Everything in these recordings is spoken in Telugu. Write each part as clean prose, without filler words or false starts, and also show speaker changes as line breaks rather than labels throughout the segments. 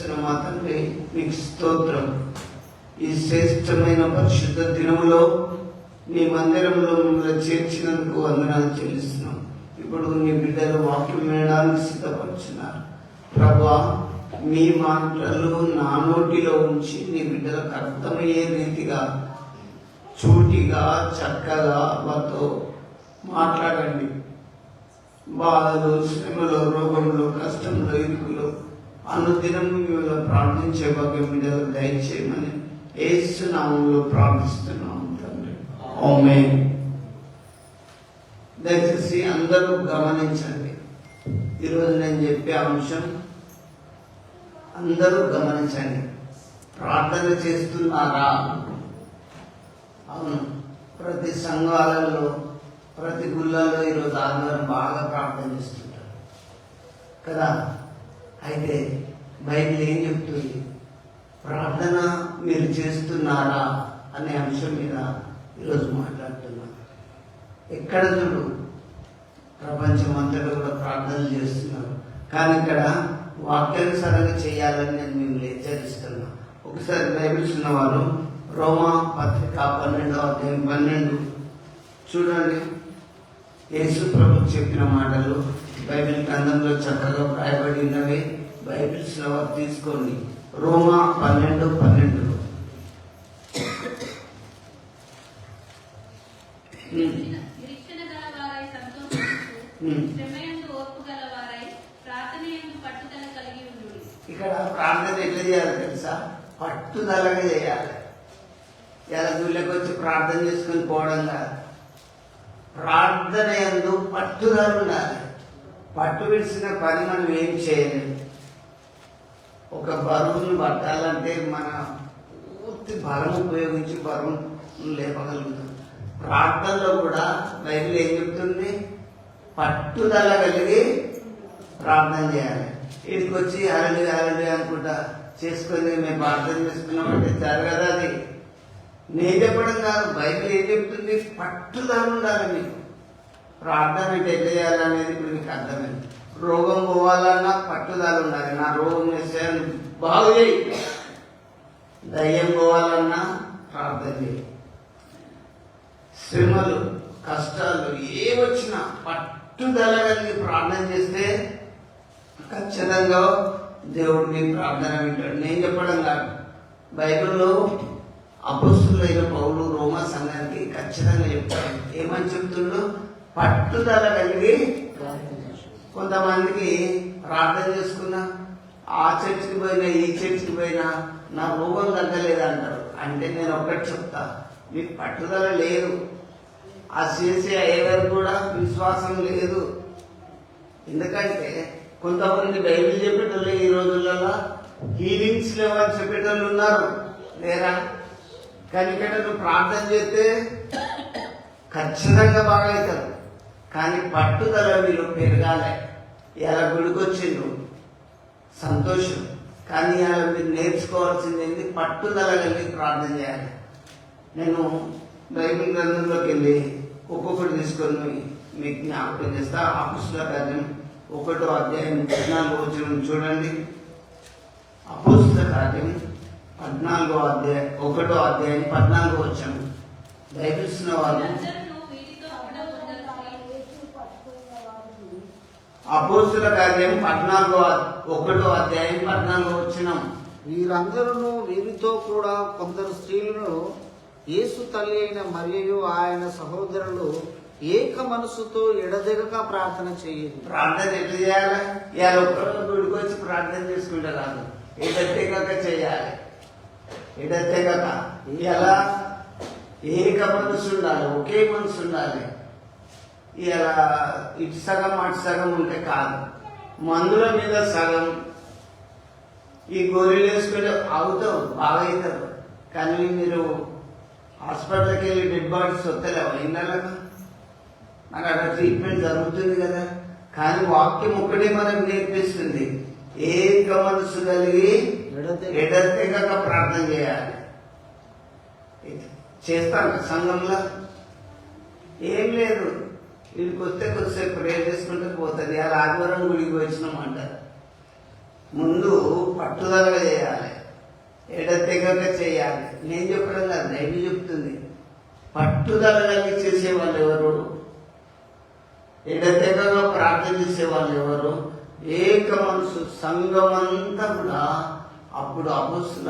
ప్రేమిస్తున్న మా తండ్రి, మీకు స్తోత్రం. ఈ శ్రేష్టమైన పరిశుద్ధ దినములో నీ మందిరంలో మిమ్మల్ని చేర్చినందుకు వందనాలు చెల్లిస్తున్నాం. ఇప్పుడు నీ బిడ్డలు వాక్యం వినడానికి సిద్ధపరుచున్నారు. ప్రభువా, మీ మాటలు నా నోటిలో ఉంచి నీ బిడ్డలకు అర్థమయ్యే రీతిగా చూటిగా చక్కగా వారితో మాట్లాడండి. బాధలు, శ్రమలు, రోగంలో, కష్టంలో, ఇరుకులో అనుదినం మిమ్మల్ని ప్రార్థించే భాగ్యం బిడ్డలకు దయచేయమని యేసు నామములో ప్రార్థిస్తున్నాం తండ్రి. ఆమేన్. దయచేసి అందరూ గమనించండి. ఈరోజు నేను చెప్పే అంశం అందరూ గమనించండి. ప్రార్థన చేస్తున్నారా? అవును, ప్రతి సంఘాలలో, ప్రతి గుళ్ళలో ఈరోజు ఆదివారం బాగా ప్రార్థన చేస్తుంటారు కదా. అయితే బైబిల్ ఏం చెప్తుంది? ప్రార్థన మీరు చేస్తున్నారా అనే అంశం మీద ఈరోజు మాట్లాడుతున్నాం. ఎక్కడ చూడు ప్రపంచం అంతటా కూడా ప్రార్థనలు చేస్తున్నారు. కానీ ఇక్కడ వాక్యానుసారంగా చేయాలని నేను మిమ్మల్ని హెచ్చరిస్తున్నా. ఒకసారి బైబిల్స్ ఉన్నవారు రోమా పత్రిక 12వ అధ్యాయం 12 చూడండి. యేసు ప్రభు చెప్పిన మాటలు బైబిల్ గ్రంథంలో చక్కగా రాయబడి ఉన్నవి. బైబిల్స్ వారు తీసుకోండి. రోమా 12:12 ఇక్కడ ప్రార్థన ఎట్లా చేయాలి తెలుసా? పట్టుదలగా చేయాలి. ఇలా గుళ్ళకి వచ్చి ప్రార్థన చేసుకుని పోవడం కాదు. ప్రార్థన యందు పట్టుదల ఉండాలి. పట్టు విడిచిన పని మనం ఏం చేయలేము. ఒక బరువును పట్టాలంటే మన పూర్తి బలం ఉపయోగించి బరువును లేపగలుగుతాం. ప్రార్థనలో కూడా బైబిల్ ఏం చెప్తుంది? పట్టుదల కలిగి ప్రార్థన చేయాలి. వీడికి వచ్చి అరలి అనుకుంటా చేసుకొని మేము ప్రార్థన చేసుకున్నామంటే జరగదు. అది నేను చెప్పడం కాదు, బైబిల్ ఏం చెప్తుంది? పట్టుదల ఉండాలి మీకు. ప్రార్థన అంటే ఎట్లా చేయాలనేది ఇప్పుడు మీకు అర్థమైంది. రోగం పోవాలన్నా పట్టుదల ఉండాలి. నా రోగం విషయాన్ని బాగు చేయి. దయ్యం పోవాలన్నా ప్రార్థన చేయి. శ్రమలు, కష్టాలు ఏవచ్చినా పట్టుదల కలిగి ప్రార్థన చేస్తే ఖచ్చితంగా దేవుడు మీ ప్రార్థన వింటాడు. నేను చెప్పడం కాదు, బైబిల్లో అపోస్తులైన పౌలు రోమా సంఘానికి ఖచ్చితంగా చెప్తాడు. ఏమని చెప్తుండో? పట్టుదల కలిగి. కొంతమందికి ప్రార్థన చేసుకున్నా, ఆ చర్చికి పోయినా ఈ చర్చికి పోయినా నా రోగం తగ్గలేదు అంటారు. అంటే నేను ఒక్కటి చెప్తా, మీకు పట్టుదల లేదు. ఆ చేసే అయ్యేవారు కూడా విశ్వాసం లేదు. ఎందుకంటే కొంతమంది బైబిల్ చెప్పేటోళ్ళు ఈ రోజులలో హీలింగ్స్ లేవని చెప్పేటోళ్ళు ఉన్నారు, లేరా? కానీ ఇక్కడ నువ్వు ప్రార్థన చేస్తే ఖచ్చితంగా బాగా అవుతారు. కానీ పట్టుదల మీరు పెరగాలి. ఇలా గుడికొచ్చిండ్రు సంతోషం, కానీ ఇలా మీరు నేర్చుకోవాల్సింది ఏంటి? పట్టుదల కలిగి ప్రార్థన చేయాలి. నేను బైబిల్ గ్రంథంలోకి వెళ్ళి ఒక్కొక్కటి తీసుకొని మీకు జ్ఞాపకం చేస్తా. అపోస్తుల కార్యం 1వ అధ్యాయం 14వ వచనం చూడండి. అపోస్తుల కార్యం 1వ అధ్యాయం 14వ వచనం. బైబిల్స్ వాళ్ళు అపోస్తుల కార్యం 1వ అధ్యాయం 14వ వచనం.
వీరందరూ వీరితో కూడా కొందరు స్త్రీలను యేసు తల్లి అయిన మరియయు ఆయన సహోదరులు ఏక మనసుతో ఎడదెగక ప్రార్థన చేయండి.
ప్రార్థన ఎట్లా చేయాలి? ఇలా ఒక్కరు గుడికి వచ్చి ప్రార్థన చేసుకుంటే రాదు, ఎడతెగక చేయాలి. ఎడతెగక ఇలా ఏక మనసు ఉండాలి, ఒకే మనసు ఉండాలి. ఇలా ఇటు సగం అటు సగం ఉంటే కాదు. మందుల మీద సగం, ఈ గోళీలు వేసుకుంటే అవుతావు, బాగా అవుతారు. కానీ మీరు హాస్పిటల్కి వెళ్ళి డెడ్ బాడీస్ వస్తలేవు ఇళ్ళకు. నాకు అక్కడ ట్రీట్మెంట్ జరుగుతుంది కదా. కానీ వాక్యం ఒక్కటే మనకు నేర్పిస్తుంది, ఏక మనసు కలిగి ఎడతెగక ప్రార్థన చేయాలి. చేస్తాను సంఘంలో ఏం లేదు, వీడికి వస్తే కొద్దిసేపు ప్రేయర్ చేసుకుంటే పోతుంది. అలా ఆదివారం గుడికి వచ్చినాం అంటారు. ముందు పట్టుదలగా చేయాలి, ఎడతెగక చేయాలి. నేను చెప్పడం కాదు, బైబిల్ చెప్తుంది. పట్టుదల కలిగి చేసే వాళ్ళు ఎవరు? ఎడతెగగా ప్రార్థన చేసే వాళ్ళు ఎవరు? ఏక మనసు సంఘమంతా కూడా అప్పుడు అపోస్తుల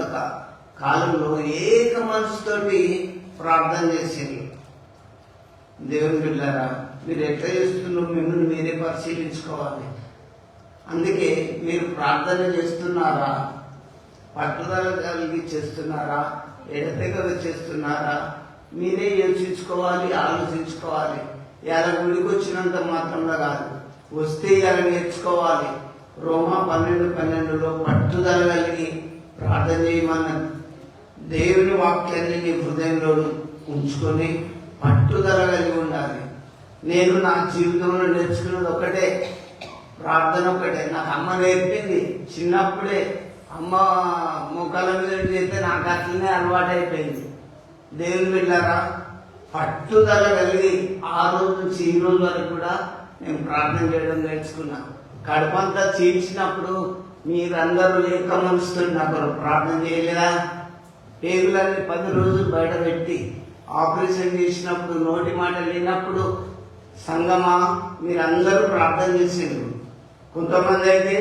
కాలంలో ఏక మనసుతోటి ప్రార్థన చేసింది. దేవుని బిడ్డలారా, మీరు ఎట్లా చేస్తున్నారు? మిమ్మల్ని మీరే పరిశీలించుకోవాలి. అందుకే మీరు ప్రార్థన చేస్తున్నారా? పట్టుదల కలిగి చేస్తున్నారా? ఎడతెగగా చేస్తున్నారా? మీరే యోచించుకోవాలి, ఆలోచించుకోవాలి. ఇలా గుడికి వచ్చినంత మాత్రంలో కాదు, వస్తే ఇలా నేర్చుకోవాలి. రోమా 12:12 పట్టుదల కలిగి ప్రార్థన చేయమన్నది. దేవుని వాక్యాన్ని నీ హృదయంలో ఉంచుకొని పట్టుదల కలిగి ఉండాలి. నేను నా జీవితంలో నేర్చుకున్నది ఒకటే, ప్రార్థన ఒకటే. నాకు అమ్మ నేర్పింది చిన్నప్పుడే. అమ్మ మోకాల మీద చేస్తే నాకు అట్లనే అలవాటు అయిపోయింది. దేవుని బిడ్డలారా, పట్టుదల కలిగి ఆ రోజు నుంచి ఈ రోజు వరకు కూడా నేను ప్రార్థన చేయడం నేర్చుకున్నా. కడుపంతా చీల్చినప్పుడు మీరందరూ ఏక మనసుతో నాకు ప్రార్థన చేయలేదా? పేగులన్నీ 10 రోజులు బయట పెట్టి ఆపరేషన్ చేసినప్పుడు నోటి మాట లేనప్పుడు సంగమా మీరందరూ ప్రార్థన చేసిండ్రు. కొంతమంది అయితే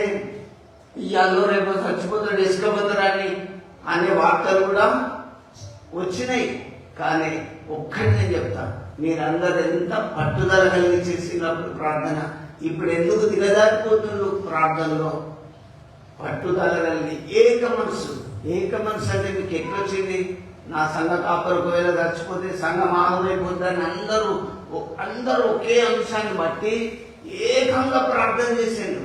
ఇవాళ రేపు చచ్చిపోతాడు, ఇసుకపోతాడని అనే వార్తలు కూడా వచ్చినాయి. కానీ ఒక్కటి నేను చెప్తాను, మీరందరూ ఎంత పట్టుదల కలిగి చేసినప్పుడు ప్రార్థన, ఇప్పుడు ఎందుకు దిగజారిపోతున్నారు ప్రార్థనలో? పట్టుదల కలిగి ఏక మనసు. ఏక మనసు అంటే మీకు ఎట్లొచ్చింది? నా సంఘ కాపరు ఒకవేళ చచ్చిపోతే సంఘం ఆగమైపోద్దని అందరూ ఒకే అంశాన్ని బట్టి ఏకంగా ప్రార్థన చేసిండు.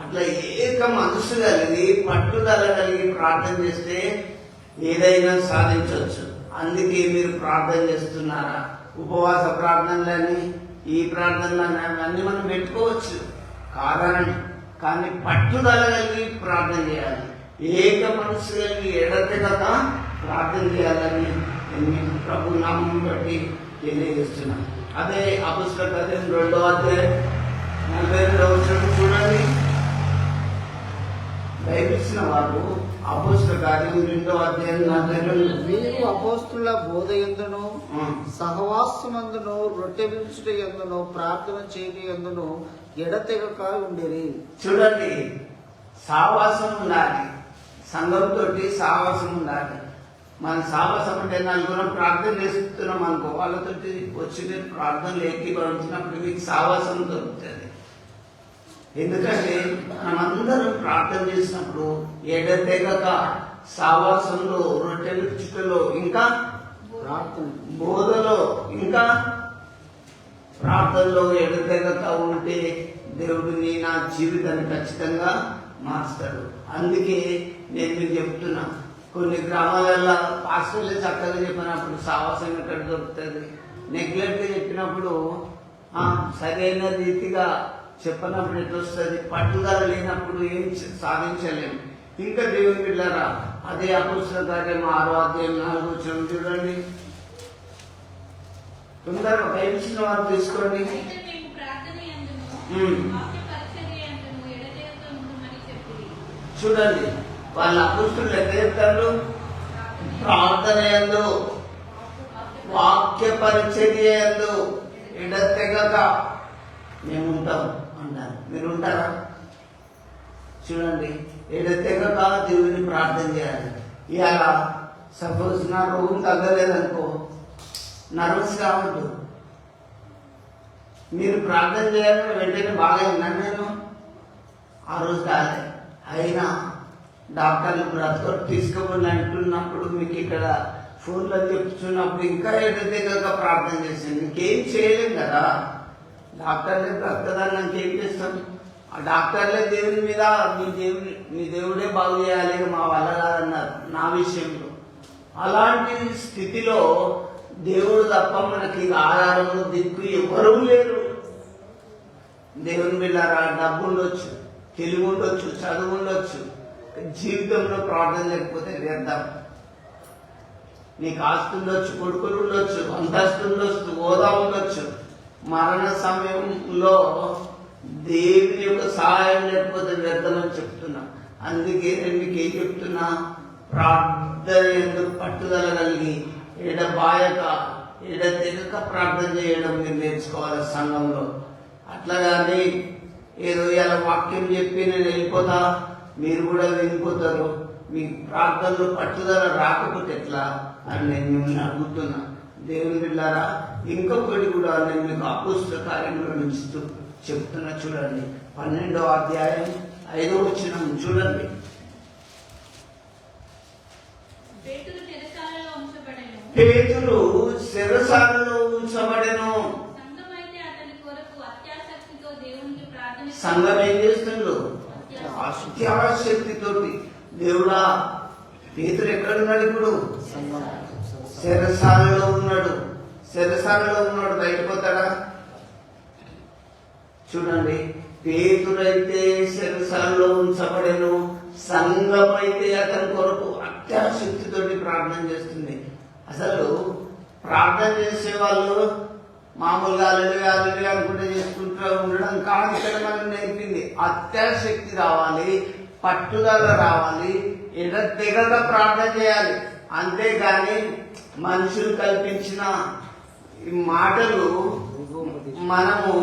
అట్లా ఏక మనసు కలిగి పట్టుదల కలిగి ప్రార్థన చేస్తే ఏదైనా సాధించవచ్చు. అందుకే మీరు ప్రార్థన చేస్తున్నారా? ఉపవాస ప్రార్థనలని, ఈ ప్రార్థనలని అన్నీ మనం పెట్టుకోవచ్చు కాదని, కానీ పట్టుదల కలిగి ప్రార్థన చేయాలి. ఏక మనసు కలిగి ఎడతెగక ప్రార్థన చేయాలని నేను ప్రభు నామం బట్టి తెలియజేస్తున్నాను. అదే అపొస్తలుల కార్యం 2వ అధ్యాయం 42వ వచనం చూడండి. బైబిల్సిన వారు అపొస్తలుల కార్యం 2వ అధ్యాయం 42.
మీరు అపోస్తుల బోధ యందును సహవాసమందును రొట్టె విరుచుట యందును ప్రార్థన చేయటి యందును ఎడతెగక ఉండిరి.
చూడండి, సావాసం ఉండాలి, సంఘంతో సావాసం ఉండాలి. మన సావాసం అంటే నలుగురం ప్రార్థన చేస్తున్నాం అనుకో, వాళ్ళతో వచ్చి మీరు ప్రార్థనలు ఏకీభవించినప్పుడు మీకు సావాసం దొరుకుతుంది. ఎందుకంటే మనమందరం ప్రార్థన చేసినప్పుడు ఎడతెగక సావాసంలో, రొట్టె విరుచుటలో, ఇంకా
ప్రార్థన
బోధలో, ఇంకా ప్రార్థనలో ఎడతెగక ఉంటే దేవుడిని నా జీవితాన్ని ఖచ్చితంగా మార్స్తాడు. అందుకే నేను మీకు చెప్తున్నా, కొన్ని గ్రామాలలో పాస్టర్లు చక్కగా చెప్పినప్పుడు సావాసం ఎక్కడ దొరుకుతుంది? నెగ్లెక్ట్గా చెప్పినప్పుడు, సరైన రీతిగా చెప్పినప్పుడు ఎట్లా వస్తుంది? పట్టుదల లేనప్పుడు ఏం సాధించలేము. ఇంకా దేవుని బిడ్డలారా, అదే అపొస్తలుల కార్యం 6వ అధ్యాయం 4వ వచనం చూడండి. తొందరగా బైబిల్సిన వారు తీసుకోండి. చూడండి, వాళ్ళ అపొస్తలులు ఎట్లా చెప్తారు? ప్రార్థన యందు, వాక్య పరిచర్య యందు ఎడతెగక మేము ఉంటాం అన్నారు. మీరు ఉంటారా? చూడండి, ఎడతెగక దేవుని ప్రార్థన చేయాలి. ఇవాళ సపోజ్ నా రోగం తగ్గలేదనుకో, నర్వస్ కావద్దు. మీరు ప్రార్థన చేయాలని వెంటనే బాగా నేను ఆ రోజు కాలే, అయినా డాక్టర్లు బ్రతకరు తీసుకోమని అంటున్నప్పుడు మీకు ఇక్కడ ఫోన్లో చెప్తున్నప్పుడు ఇంకా ఎడతెగక ప్రార్థన చేసింది. ఇంకేం చేయలేం కదా. డాక్టర్లే బ్రతకదని ఇంకేం చేస్తాం? ఆ డాక్టర్లే దేవుని మీద మీ దేవుడే బాగు చేయాలి, మా వల్ల కాదన్నారు నా విషయంలో. అలాంటి స్థితిలో దేవుడు తప్ప మనకి ఆధారము దిక్కు ఎవరూ లేరు. దేవుని బిడ్డలారా, డబ్బు ఉండొచ్చు, తెలివి ఉండొచ్చు, చదువు ఉండొచ్చు, జీవితంలో ప్రార్థన లేకపోతే వ్యర్థం. నీకు ఆస్తి ఉండొచ్చు, కొడుకులు ఉండొచ్చు, అంతస్తు ఉండొచ్చు, హోదా ఉండొచ్చు, మరణ సమయంలో దేవుని యొక్క సహాయం లేకపోతే వ్యర్థమని చెప్తున్నా. అందుకే నేను మీకు ఏం చెప్తున్నా, ప్రార్థన ఎందుకు పట్టుదల కలిగి ఎడబాయక ఎడతెగక ప్రార్థన చేయడం మీరు నేర్చుకోవాలి సంఘంలో. అట్లాగాని ఏదో ఇలా వాక్యం చెప్పి నేను వెళ్ళిపోతా, మీరు కూడా వెళ్ళిపోతారు, మీ ప్రార్థనలో పట్టుదల రాకపోతే ఎట్లా అని నేను మిమ్మల్ని అడుగుతున్నా. దేవుని బిడ్డలారా, ఇంకొకటి కూడా నేను మీకు అపోస్తల కార్యంలో నుంచి చెప్తున్నా. చూడండి 12వ అధ్యాయం 5వ వచనం చూడండి. పేతురు చెరసాలలో ఉంచబడెను. సంఘం ఏం చేస్తుండ్రు? అత్యాశక్తితోటి. దేవుడా, పేతురు ఎక్కడున్నాడు? ఇప్పుడు చెరసాలలో ఉన్నాడు. చెరసాలలో ఉన్నాడు, బయటకు పోతాడా? చూడండి, పేతురైతే చెరసాలలో ఉంచబడెను, సంఘం అయితే అతని కొరకు అత్యాశక్తితోటి ప్రార్థన చేస్తుంది. అసలు ప్రార్థన చేసే వాళ్ళు మామూలుగా అల్లుడి అనుకుంటే చేసుకుంటూ ఉండడం కాదు. ఇక్కడ మనం నేర్పింది అత్యాశక్తి రావాలి, పట్టుదల రావాలి, ఎడతెగక ప్రార్థన చేయాలి. అంతేగాని మనుషులు కల్పించిన ఈ మాటలు మనము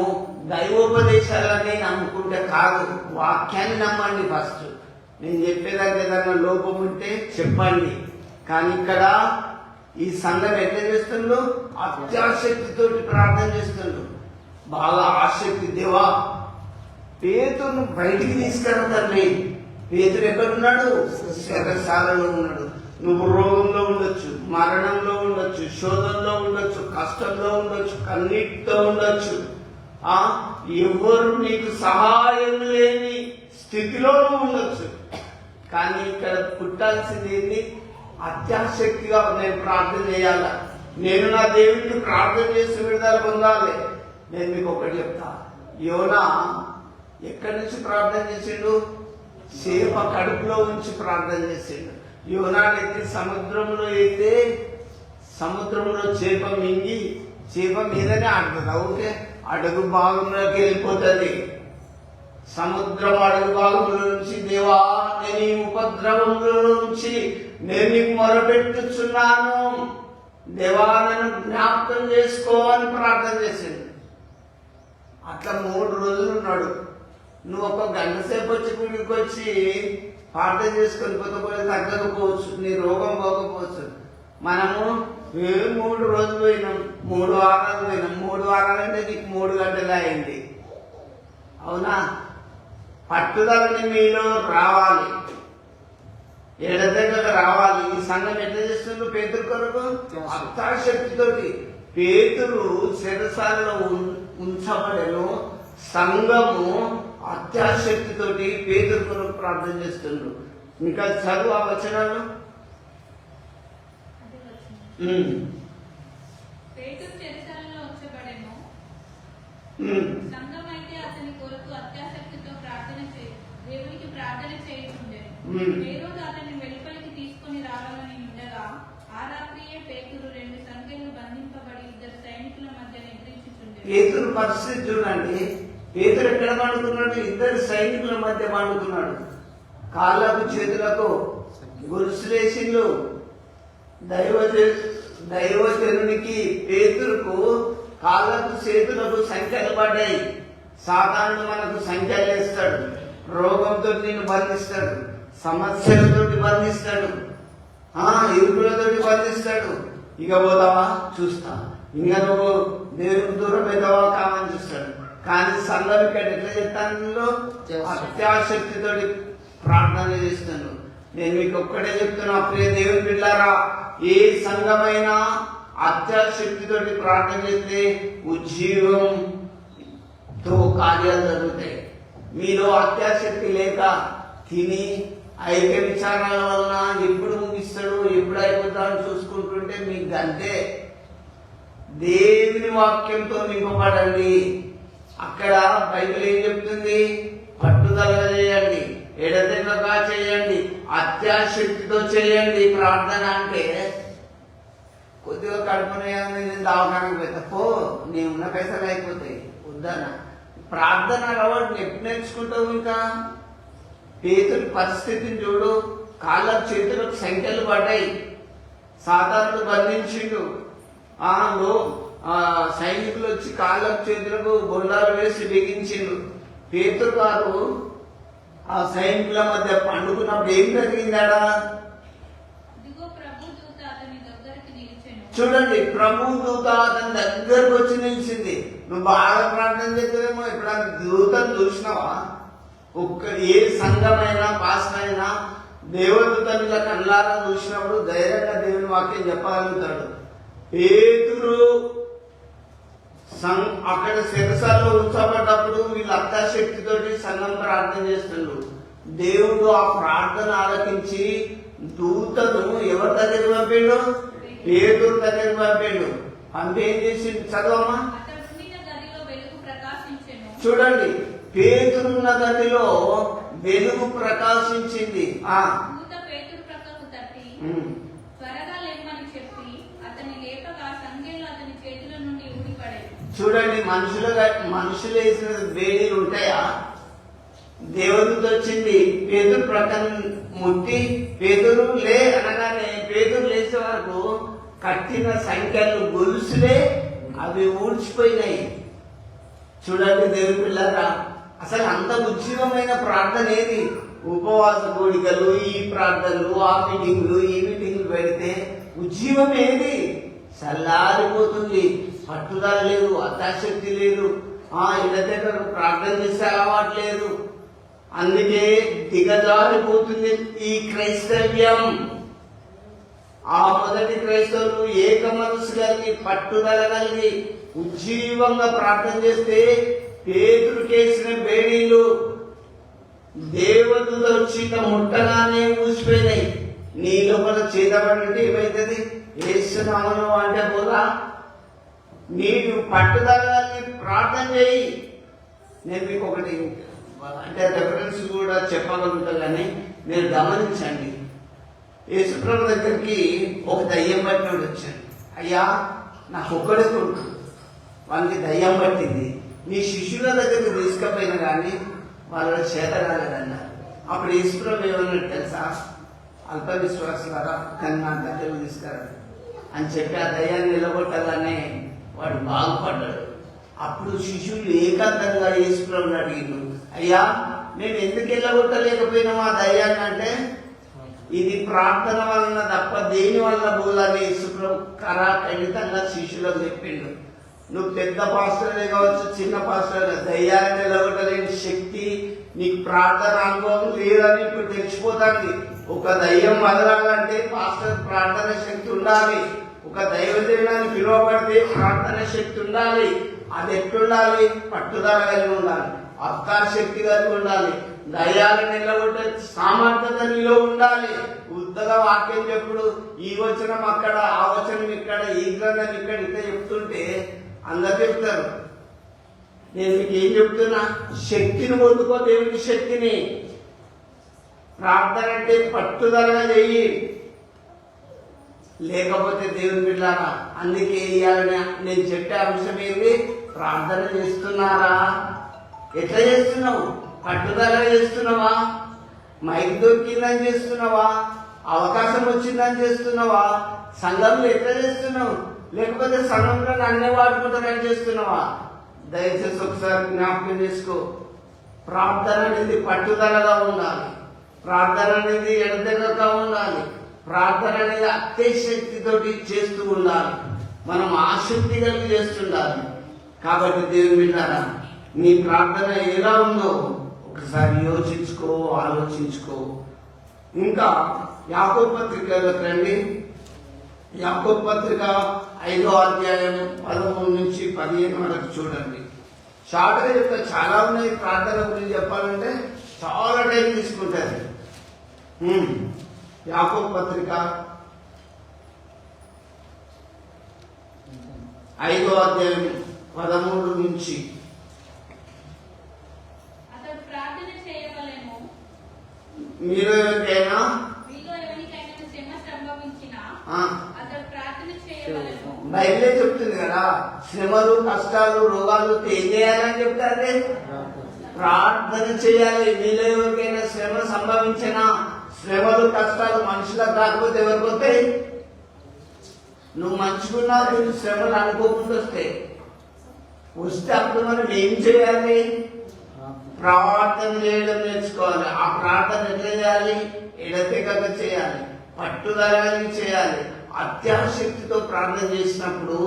దైవోపదేశాలని నమ్ముకుంటే కాదు, వాక్యాన్ని నమ్మండి. ఫస్ట్ నేను చెప్పేదానికి ఏదైనా లోపం ఉంటే చెప్పండి. కానీ ఇక్కడ ఈ సంఘం ఎట్లా చేస్తుండ్రు? అత్యాశక్తితోటి ప్రార్థన చేస్తుండ్రు, బాగా ఆసక్తి. దేవా, పేతురును బయటికి తీసుకురా తండ్రి. పేతురు ఎక్కడున్నాడు? చెరసాలలో ఉన్నాడు. నువ్వు రోగంలో ఉండొచ్చు, మరణంలో ఉండొచ్చు, శోధనలో ఉండొచ్చు, కష్టంలో ఉండొచ్చు, కన్నీటితో ఉండొచ్చు, ఎవరు నీకు సహాయం లేని స్థితిలో ఉండొచ్చు. కానీ ఇక్కడ పుట్టాల్సింది ఏంటి? అత్యాశక్తిగా నేను ప్రార్థన చేయాలా, నేను నా దేవుడిని ప్రార్థన చేసి విడుదల పొందాలి. నేను మీకు ఒకటి చెప్తా, యోనా ఎక్కడి నుంచి ప్రార్థన చేసిండు? చేప కడుపులో ఉంచి ప్రార్థన చేసిండు. యోనానైతే సముద్రంలో అయితే సముద్రంలో చేప మింగి చేప మీదనే ఆడుతుంది. ఓకే, అడుగు భాగంలోకి వెళ్ళిపోతుంది. సముద్రం అడుగు భాగంలో నుంచి, దేవా, నేను ఈ ఉపద్రవంలో నుంచి నేను నీకు మొరపెట్టుచున్నాను, దేవా నన్ను జ్ఞాపకం చేసుకో అని ప్రార్థన చేసిండు. అట్లా 3 రోజులు ఉన్నాడు. నువ్వు ఒక గంట సేపు వచ్చి గుడికి వచ్చి ప్రార్థన చేసుకొని పోతే తగ్గకపోవచ్చు, నీ రోగం పోకపోవచ్చు. మనము 3 రోజులు పోయినాం, 3 వారాలు పోయినాం. 3 వారాలు అంటే నీకు 3 గంటలు అయింది. అవునా? పట్టుదలని మీలో రావాలి, ఎడతెగక రావాలి. ఈ సంఘం ఎట్లా చేస్తుండ్రు? పేతురు కొరకు అత్యాశక్తితోటి. పేతురు చెరసాలలో ఉంచబడెను, సంఘము అత్యాశక్తితోటి పేతురు కొరకు ప్రార్థన చేస్తుండ్రు. ఇంకా చదువు ఆ వచనాలు.
వెలుపలికి తీసుకుని రావాలని ఉండగా ఆ రాత్రియే పేతురు 2 సంఖ్యలు బంధింపబడి 2 సైనికుల మధ్య నిద్రించుచుండెను.
పేతురు పరిస్థితి చూడండి. పేతురు ఎక్కడ పండుకున్నాడు? 2 సైనికుల మధ్య పండుకున్నాడు. కాళ్ళకు చేతులకు గొలుసులేసిండు. దైవజనునికి పేతురుకు కాళ్ళకు చేతులకు సంఖ్యలు పడ్డాయి. సాతానుడు మనకు సంఖ్యలు వేస్తాడు, రోగంతో నిన్ను బంధిస్తాడు, సమస్యలతో బంధిస్తాడు, ఇరుకులతోటి బంధిస్తాడు. ఇక పోతావా? చూస్తా. ఇంకా నువ్వు దేవుని దూరం అవుతావా? కామని చూస్తాడు. కానీ సంఘం ఇక్కడ ఎట్లా చెప్తాను? అత్యాశక్తితో ప్రార్థన చేస్తాను. నేను మీకు ఒక్కడే చెప్తున్నా, ప్రియ దేవుని బిడ్డలారా, ఏ సంఘమైనా అత్యాశక్తితో ప్రార్థన చేస్తే ఉజ్జీవంతో కార్యాలు జరుగుతాయి. మీలో అత్యాశక్తి లేక తిని ఐక్య విచారాల వలన ఎప్పుడు ముగిస్తాడు, ఎప్పుడు అయిపోతాడో చూసుకుంటుంటే మీకు అంతే. దేవుని వాక్యంతో నింపబడండి. అక్కడ బైబిల్ ఏం చెప్తుంది? పట్టుదలగా చేయండి, ఎడతెగక చేయండి, అత్యాశక్తితో చేయండి. ప్రార్థన అంటే కొద్దిగా కడుపునే నేను దావకానికి పోతా పో, నీ ఉన్న పైసలు అయిపోతాయి వద్దనా. ప్రార్థన అలవాటు ఎప్పుడు నేర్చుకుంటావు? ఇంకా పేతురు పరిస్థితిని చూడు, కాళ్ళ చేతులకు సంఖ్యలు పడ్డాయి, సాతానుడు బంధించిండు. సైనికులు వచ్చి కాళ్ళకు చేతులకు బొండాలు వేసి బిగించిండు. పేతురు గారు ఆ సైనికుల మధ్య పండుకున్నప్పుడు ఏం జరిగిందాడా? చూడండి, ప్రభు దూత అతని దగ్గరకు వచ్చి నిలిచింది. నువ్వు బాగా ప్రార్థన చేద్దామేమో, ఎప్పుడైనా దూతను చూసినావా? ఏ సంఘమైనా పాస్టైనా దేవదూతని ఇలా కళ్ళారా చూసినప్పుడు ధైర్యంగా దేవుని వాక్యం చెప్పగలుగుతాడు. పేతురు అక్కడ శిరసాల్లో ఉంచబడ్డప్పుడు వీళ్ళు అత్యాశక్తితోటి సంఘం ప్రార్థన చేస్తుండ్రు. దేవుడు ఆ ప్రార్థన ఆలకించి దూతను ఎవరి దగ్గరికి పంపిండు? పేతురు దగ్గరికి పంపిండు. ఏం చేసిండు? చదవమ్మా. చూడండి, పేతురున్న గదిలో వెలుగు ప్రకాశించింది. చూడండి, మనుషులు వేసిన వేడిలు ఉంటాయా? దేవదూత వచ్చింది, పేతురు ప్రక్కన ముట్టి పేతురు లే అనగానే పేతురు లేచే వరకు కట్టిన సంఖ్యలు గొలుసులే అవి ఊడ్చిపోయినాయి. చూడండి దేవుని పిల్లరా, అసలు అంత ఉజ్జీవమైన ప్రార్థన ఏది? ఉపవాస కోడికలు, ఈ ప్రార్థనలు, ఆ మీటింగ్లు, ఈ మీటింగ్లు పెడితే ఉజ్జీవం ఏది? చల్లారిపోతుంది. పట్టుదల లేదు, అత్యాశక్తి లేదు, ఇళ్ళ దగ్గర ప్రార్థన చేసే అలవాటు లేదు. అందుకే దిగజారిపోతుంది ఈ క్రైస్తవ్యం. ఆ మొదటి క్రైస్తవులు ఏక మనసు కలిగి, పట్టుదల కలిగి, ఉజ్జీవంగా ప్రార్థన చేస్తే పేతురు కేసిన బేడీలు దేవదూత వచ్చి ముట్టగానే ఊసిపోయినాయి. నీ లోపల చేతబడి ఏమైతుంది? వేస్తున్నామను అంటే పోదా? నీకు పట్టుదల కలిగి ప్రార్థన చేయి. నేను మీకు ఒకటి అంటే రెఫరెన్స్ కూడా చెప్పగలుగుతా, కానీ మీరు గమనించండి. యేసుప్రభు దగ్గరికి ఒక దయ్యం పట్టినోడు వచ్చాడు. అయ్యా, నాకు ఒక్కడే కొడుకు, వాళ్ళకి దయ్యం పట్టింది, నీ శిష్యుల దగ్గరికి తీసుకపోయినా కానీ వాళ్ళ చేత కాలేదన్నారు. అప్పుడు యేసుప్రభు ఏమన్నాడు తెలుసా? అల్ప విశ్వాసులారా, కానీ నా దగ్గరకు తీసుకురాడు అని చెప్పి ఆ దయ్యాన్ని నిలబొట్టగానే వాడు బాగుపడ్డాడు. అప్పుడు శిష్యులు ఏకాంతంగా యేసుప్రభుని అడిగిండు, అయ్యా మేము ఎందుకు వెళ్ళగొట్టలేకపోయినాం ఆ దయ్యాన్ని అంటే, ఇది ప్రార్థన వలన తప్ప దేని వల్ల బోలని యేసుప్రభు ఖండితంగా శిష్యులకు చెప్పిండు. నువ్వు పెద్ద పాస్టర్లే కావచ్చు, చిన్న పాస్టర్, దయ్యాన్ని నిలబొట్టలేని శక్తి నీకు ప్రార్థన అనుభవం లేదని ఇప్పుడు తెలిసిపోతుంది. ఒక దయ్యం వదలాలంటే పాస్టర్ ప్రార్థన శక్తి ఉండాలి. ఒక దైవజనాన్ని పిలువబడితే ప్రార్థన శక్తి ఉండాలి. అది ఎట్లుండాలి? పట్టుదల కలిగి ఉండాలి, అత్యాశక్తి కలిగి ఉండాలి, దయ్యాన్ని నిలబొట్టే సామర్థ్యత నీలో ఉండాలి. ఉద్దగా వాక్యం చెప్పుడు, ఈ వచనం అక్కడ, ఆ వచనం ఇక్కడ, ఈ గ్రంథం ఇక్కడ ఇంత చెప్తుంటే అందరు చెప్తారు. నేను మీకు ఏం చెప్తున్నా? శక్తిని పొందుకో, దేవుని శక్తిని. ప్రార్థన అంటే పట్టుదలగా చెయ్యి, లేకపోతే దేవుని బిడ్డలారా. అందుకే ఇయ్యాలని నేను చెప్పే అంశం ఏంటి? ప్రార్థన చేస్తున్నారా? ఎట్లా చేస్తున్నావు? పట్టుదల చేస్తున్నావా? మైక్ దొరికిందని చేస్తున్నావా? అవకాశం వచ్చిందని చేస్తున్నావా? సంఘంలో ఎట్లా చేస్తున్నావు? లేకపోతే సంఘంలో అన్నీ వాడుకుంటారని చేస్తున్నావా? దయచేసి ఒకసారి జ్ఞాపకం చేసుకో. ప్రార్థన అనేది పట్టుదలగా ఉండాలి, ప్రార్థన అనేది ఎడతెగక ఉండాలి, ప్రార్థన అనేది అత్యశక్తితోటి చేస్తూ ఉండాలి, మనం ఆసక్తి కలిగి చేస్తుండాలి. కాబట్టి దేవుని బిడ్డలారా, నీ ప్రార్థన ఎలా ఉందో ఒకసారి యోచించుకో, ఆలోచించుకో. ఇంకా యాకోబు పత్రికలోకి రండి. యాకోబు పత్రిక 5వ అధ్యాయం 13 నుంచి 15 వరకు చూడండి. షార్ట్గా చెప్తా, చాలా ఉన్నాయి. ప్రార్థన గురించి చెప్పాలంటే చాలా టైం తీసుకుంటుంది. యాకోబు పత్రిక 5వ అధ్యాయం 13 నుంచి. మీరు ఎవరికైనా బైబిలే చెప్తుంది కదా, శ్రమలు, కష్టాలు, రోగాలు ఏం చేయాలని చెప్తారే? ప్రార్థన చేయాలి. మీలో ఎవరికైనా శ్రమ సంభవించినా, శ్రమలు కష్టాలు మనుషులకు కాకపోతే ఎవరికి వస్తాయి? నువ్వు మంచుకున్నా నువ్వు శ్రమలు అనుకోకుండా వస్తాయి. వస్తే అప్పుడు మనం ఏం చేయాలి? ప్రార్థన చేయడం నేర్చుకోవాలి. ఆ ప్రార్థన ఎట్లా చేయాలి? ఎడతెగక చేయాలి, పట్టుదలగా చేయాలి. అత్యాశక్తితో ప్రార్థన చేసినప్పుడు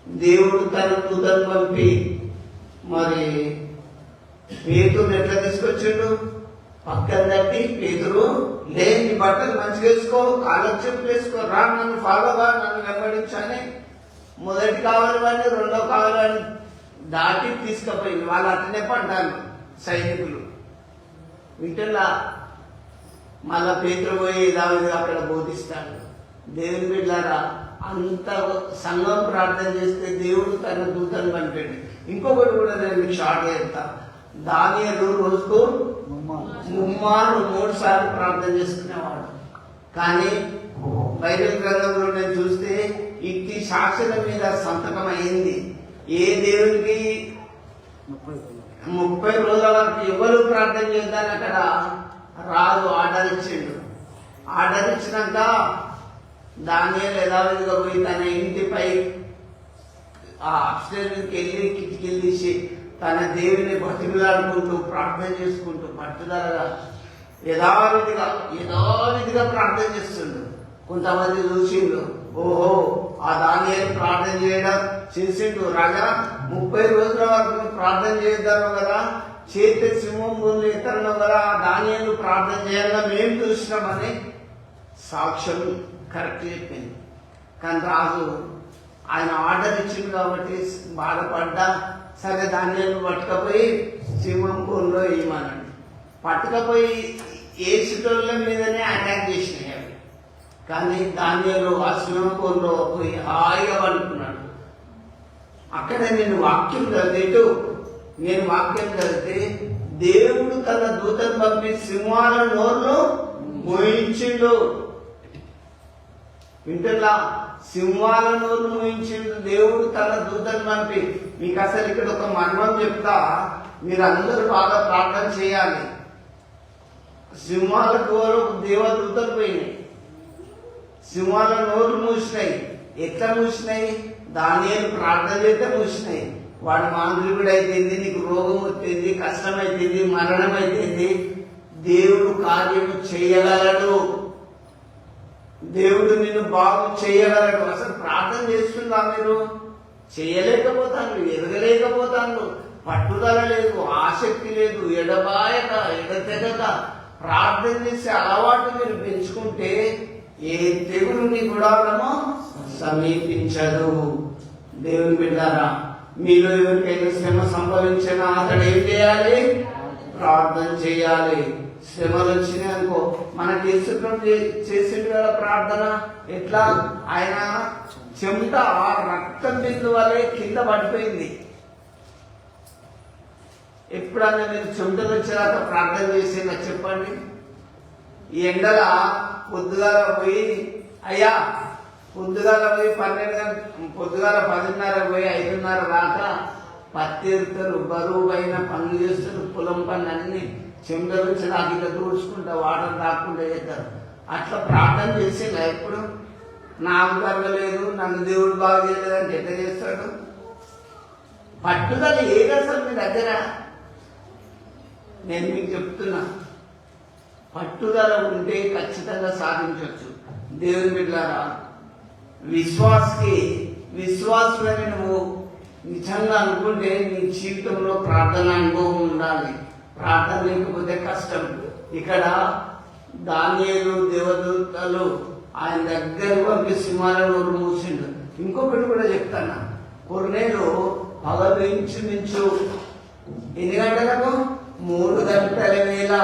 దేవుడు తన దూతను పంపి మరి పేతురుని ఎట్లా తీసుకొచ్చిండు? పక్కన తట్టి, పేతురు లే, నీ బట్టలు మంచిగా వేసుకో, కాళ్ళకు చెప్పులు వేసుకో, రా నన్ను ఫాలోగా, నన్ను వెంబడించని మొదటి కావాలని రెండో కావాలని దాటి తీసుకుపోయింది. వాళ్ళు అట్లనే పడ్డారు సైనికులు. వీటిల్లా మళ్ళా పేతురు పోయి దావీదు అక్కడ బోధిస్తాడు. దేవుని బిడ్డలారా, అంత సంఘం ప్రార్థన చేస్తే దేవుడు తన దూతను పంపాడు. ఇంకొకటి కూడా నేను మీకు షార్ట్ చేస్తా. దానియేలు రోజుకు 3 సార్లు ప్రార్థన చేసుకునేవాడు. కానీ బైబిల్ గ్రంథంలో నేను చూస్తే ఇట్టి శాసనం మీద సంతకం అయింది. ఏ దేవునికి 30 రోజుల వరకు ఎవరు ప్రార్థన చేద్దాని అక్కడ రాజు ఆర్డర్ ఇచ్చిండు. ఆర్డర్ ఇచ్చినాక దానియేలు యథావిధిగా పోయి తన ఇంటిపై ఆ అప్స్టేర్కి వెళ్ళి కిటికీలు తీసి తన దేవుని బతిమలాడుకుంటూ ప్రార్థన చేసుకుంటూ పట్టుదలగా యథావిధిగా ప్రార్థన చేస్తుండు. కొంతమంది చూసిండు, ఓహో ఆ దానియేలు ప్రార్థన చేయడం చేసిండు, రాజా 30 రోజుల వరకు ప్రార్థన చేద్దాము కదా, చేతి సింహం ముందు ఎత్తడం కదా, ఆ దానియేలు ప్రార్థన చేయాలని మేము చూసినామని సాక్ష్యం కరెక్ట్ చెప్పింది. కానీ రాజు ఆయన ఆర్డర్ ఇచ్చింది కాబట్టి బాధపడ్డా, సరే దానియేలు పట్టుకపోయి సింహం కూరలో వేయమనండి. పట్టుకపోయి ఏసుటోళ్ళ మీదనే అటాక్ చేసినాయి అవి. కానీ దానియేలు ఆ సింహం కూరలో పోయి హాయిగా పడుకున్నాడు. అక్కడ నేను వాక్యం చదివితే దేవుడు తన దూతను పంపి సింహాల నోర్లు మోయించిండు. వింటున్నా, సింహాల నోరు మోయించిండు దేవుడు తన దూతను పంపి. మీకు అసలు ఇక్కడ ఒక మర్మం చెప్తా, మీరు అందరూ బాగా ప్రార్థన చేయాలి. సింహాల నోరు దేవదూతలు పోయినాయి, సింహాల నోరు మూసినాయి. ఎట్లా మూసినాయి? దానియేలు ప్రార్థన చేస్తే మూసినాయి. వాడు మాంత్రికుడు అయిపోయింది, నీకు రోగం వచ్చింది, కష్టం అయిపోయింది, మరణం అయిపోయింది. దేవుడు కార్యము చేయగలడు, దేవుడు నిన్ను బాగు చేయగలడు. అసలు ప్రార్థన చేస్తుందా మీరు? చేయలేకపోతాను, ఎదగలేకపోతాను, పట్టుదల లేదు, ఆసక్తి లేదు, ఎడతెగక ప్రార్థన చేసే అలవాటు మీరు పెంచుకుంటే ఏ తెగులు నీ గుడారమో సమీపించదు. దేవుని బిడ్డారా, మీలో ఎవరికైనా శ్రమ సంభవించినా అతడు ఏం చేయాలి? ప్రార్థన చేయాలి. శ్రమలు వచ్చినాయి అనుకో, మనకి చేసిండు కదా ప్రార్థన. ఎట్లా? ఆయన చెమట రక్తం బిందు వల్లే కింద పడిపోయింది. ఎప్పుడన్నా మీరు చెమటలు వచ్చేదాకా ప్రార్థన చేసిందా చెప్పండి? ఈ ఎండల పొద్దుగాల పోయి 10:30 పోయి 5:30 దాకా పత్తి ఎరుతారు, బరువు పైన పనులు చేస్తారు, పొలం పనులు అన్ని చెమటలు వచ్చి నాకు ఇట్లా దూడ్చుకుంటా వాటర్ రాకుండా చేస్తారు. అట్లా ప్రార్థన చేసేలా ఎప్పుడు? నాకు కలగలేదు, నన్ను దేవుడు బాగా చేయలేదని ఎట్లా చేస్తాడు? పట్టుదల ఏది అసలు మీ దగ్గర? నేను మీకు చెప్తున్నా, పట్టుదల ఉంటే ఖచ్చితంగా సాధించవచ్చు. దేవుని బిడ్డలారా, విశ్వాసులని నువ్వు నిజంగా అనుకుంటే నీ జీవితంలో ప్రార్థన అనుభవం ఉండాలి. ప్రార్థన లేకపోతే కష్టం. ఇక్కడ దానియేలు దేవదూతలు ఆయన దగ్గర పంపి సింహాల నోరు మూసిండు. ఇంకొకటి కూడా చెప్తాను, కొర్నేలు పగలు ఇంచుమించు ఎన్ని గంటలకు? 3 గంటల వేళ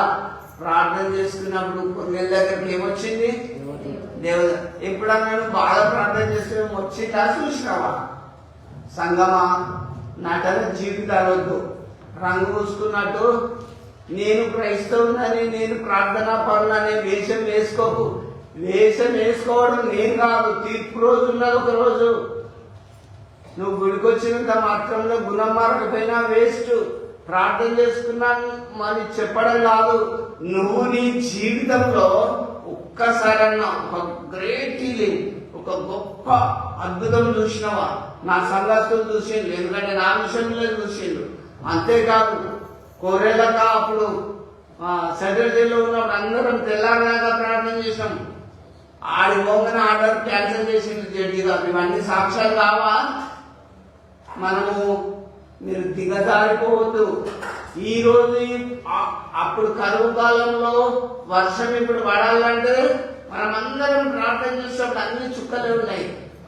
ప్రార్థన చేసుకున్నప్పుడు కొర్నేలు దగ్గరికి ఏమొచ్చింది? దేవత. ఎప్పుడన్నాడు బాగా ప్రార్థన చేస్తే వచ్చిందా? చూసినావా? సంగమా, నటన జీవితాలు వద్దు. రంగు పూసుకున్నట్టు నేను క్రైస్తవునని, నేను ప్రార్థనా పరునని వేషం వేసుకోకు. వేషం వేసుకోవడం నేను కాదు, తీర్పు రోజు ఉన్నది ఒక రోజు. నువ్వు గుడికొచ్చినంత మాత్రంలో గుణం మారకపోయినా వేస్ట్. ప్రార్థన చేసుకున్నాను మరి చెప్పడం కాదు, నువ్వు నీ జీవితంలో ఒక్కసారన్నా ఒక గ్రేట్ హీలింగ్, ఒక గొప్ప అద్భుతం చూసినవా? నా సంఘస్థులు చూసిండు, ఎందుకంటే నా విషయంలో చూసిండు. అంతేకాదు కోరేలక అప్పుడు సెంట్రల్ జైల్లో ఉన్నప్పుడు అందరం తెల్లారినాక ప్రార్థన చేసాం. ఆడి పోగానే ఆర్డర్ క్యాన్సిల్ చేసిండు జడ్జి గారు. ఇవన్నీ సాక్ష్యాలు కావా? మనము మీరు దిగజారిపోవద్దు. ఈ రోజు అప్పుడు కరువు కాలంలో వర్షం ఇప్పుడు పడాలంటే మనం అందరం ప్రార్థన చేసినప్పుడు అన్ని చుక్కలే ఉన్నాయి.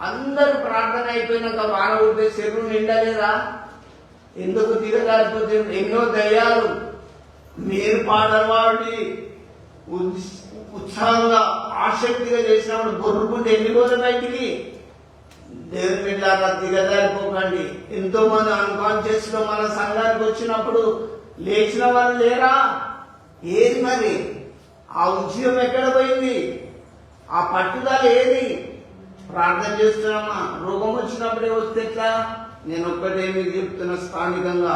అందరూ ప్రార్థన అయిపోయినాక వాన ఉంటే చెరువు నిండలేదా? ఎందుకు దిగజారిపోతే? ఎన్నో దయ్యాలు మీరు పాటలు పాడి ఉత్సాహంగా ఆసక్తిగా చేసినప్పుడు బొర్రుకుంటే వెళ్ళిపోతే బయటికి. దేవుని బిడ్డలారా దిగజారిపోకండి. ఎంతో మంది అన్కాన్షియస్ లో మన సంఘానికి వచ్చినప్పుడు లేచిన వాళ్ళు లేరా? ఏది మరి? ఆ ఉద్యమం ఎక్కడ పోయింది? ఆ పట్టుదల ఏది? ప్రార్థన చేస్తున్నామా? రోగం వచ్చినప్పుడే వస్తే ఎట్లా? నేను ఒక్కటే మీకు చెప్తున్నా, స్థానికంగా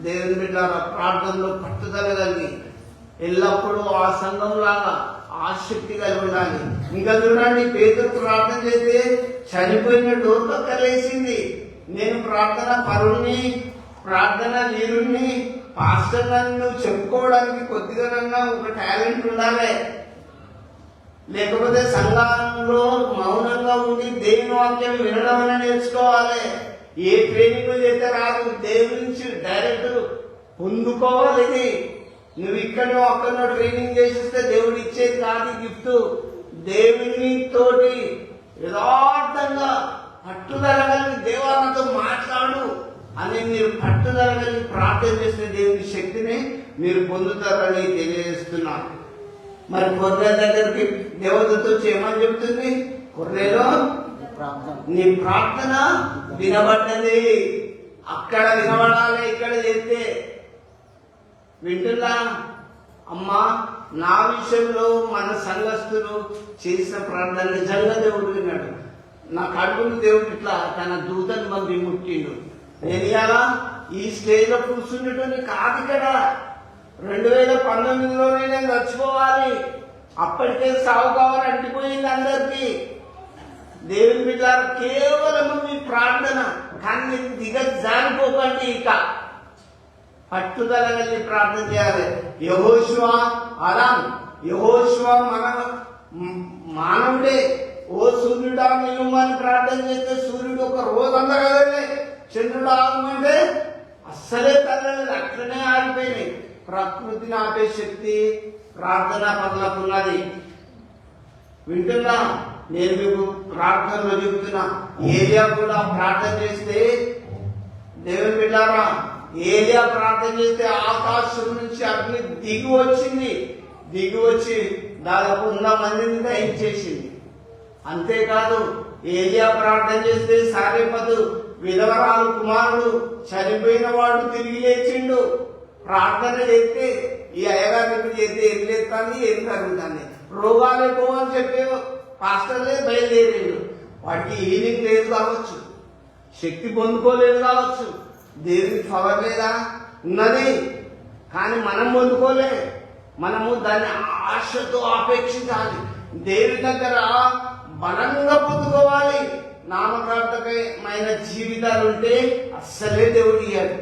దేవుని బిడ్డలారా ప్రార్థనలో పట్టుదల కలిగి ఎల్లప్పుడూ ఆ సంఘం లాగా ఆసక్తి కలిగి ఉండాలి. ఇంకా చూడండి, పేతురు ప్రార్థన చేస్తే చనిపోయిన డోర్ పక్క లేచింది. నేను ప్రార్థన పరుణ్ణి, ప్రార్థన వీరుణ్ణి, పాస్టర్ నన్ను చెప్పుకోవడానికి కొద్దిగానన్నా ఒక టాలెంట్ ఉండాలి. లేకపోతే సంఘంలో మౌనంగా ఉండి దేవుని వాక్యం వినడం అని నేర్చుకోవాలి. ఏ ట్రైనింగ్ చేస్తే రాదు, దేవుని నుంచి డైరెక్ట్ పొందుకోవాలి. ఇది నువ్వు ఇక్కడో అక్కడో ట్రైనింగ్ చేసిస్తే దేవుడు ఇచ్చేది కాదు గిఫ్ట్. దేవుని తోటి యథార్థంగా పట్టుదల కలిగి దేవాలతో మాట్లాడు అని మీరు పట్టుదల కలిగి ప్రార్థన చేస్తే దేవుని శక్తిని మీరు పొందుతారని తెలియజేస్తున్నాను. మరి కొర్నే దగ్గరికి దేవతతో ఏమని చెప్తుంది? కొర్నేలో నీ ప్రార్థన వినబడ్డది. అక్కడ వినబడాలి, ఇక్కడ చేస్తే వింటున్నా? అమ్మా, నా విషయంలో మన సంఘస్థులు చేసిన ప్రార్థన నిజంగా దేవుడు విన్నాడు. నా కడుపును దేవుడు ఇట్లా తన దూతను పంపి ముట్టిండు. నేను ఇలా ఈ స్టేజ్ లో కూర్చున్నట్టు కాదు. ఇక్కడ 2019లోనే నేను చచ్చిపోవాలి, అప్పటికే సాగు కావాలని అంటిపోయింది అందరికీ. దేవుని బిడ్డలారా కేవలం మీ ప్రార్థన, కానీ మీరు దిగజారిపోకండి. ఇక పట్టుదల కలిగి ప్రార్థన చేయాలి. యెహోషువ మన మానవుడే. ఓ సూర్యుడా నిలుమని ప్రార్థన చేస్తే సూర్యుడు ఒక రోజంతా కదలే, చంద్రుడు ఆగమంటే అస్సలే తగ్గలేదు, అట్లనే ఆగిపోయినాయి. ప్రకృతిని ఆపే శక్తి ప్రార్థన పట్లకున్నది. వింటున్నా? నేను మీకు ప్రార్థనలో చెప్తున్నా. ఏలియా కూడా ప్రార్థన చేస్తే, దేవుని బిడ్డారా, ఏలియా ప్రార్థన చేస్తే ఆకాశం నుంచి అగ్ని దిగి వచ్చింది. దిగి వచ్చి దాదాపు 100 మందిని దహించేసింది. అంతేకాదు, ఏలియా ప్రార్థన చేస్తే సారేపదు విధవరాలు కుమారుడు చనిపోయిన వాడు తిరిగి లేచిండు. ప్రార్థన చేస్తే ఈ అయ్యగారికి చేస్తే ఏం లేస్తాను, ఏం జరుగుతుంది, రోగాలు ఎక్కువ అని చెప్పే పాస్టర్లే బయలుదేరిండు. వాటికి హీలింగ్ లేదు కావచ్చు, శక్తి పొందుకోలేదు కావచ్చు, దేవుని పవర్ లేదా? ఉన్నది, కానీ మనం పొందుకోలే. మనము దాన్ని ఆశతో అపేక్షించాలి. దేవుని దగ్గర బలంగా పొందుకోవాలి. నామకార్థకమైన జీవితాలు ఉంటే అస్సలే దేవుడు ఇయ్యాడు.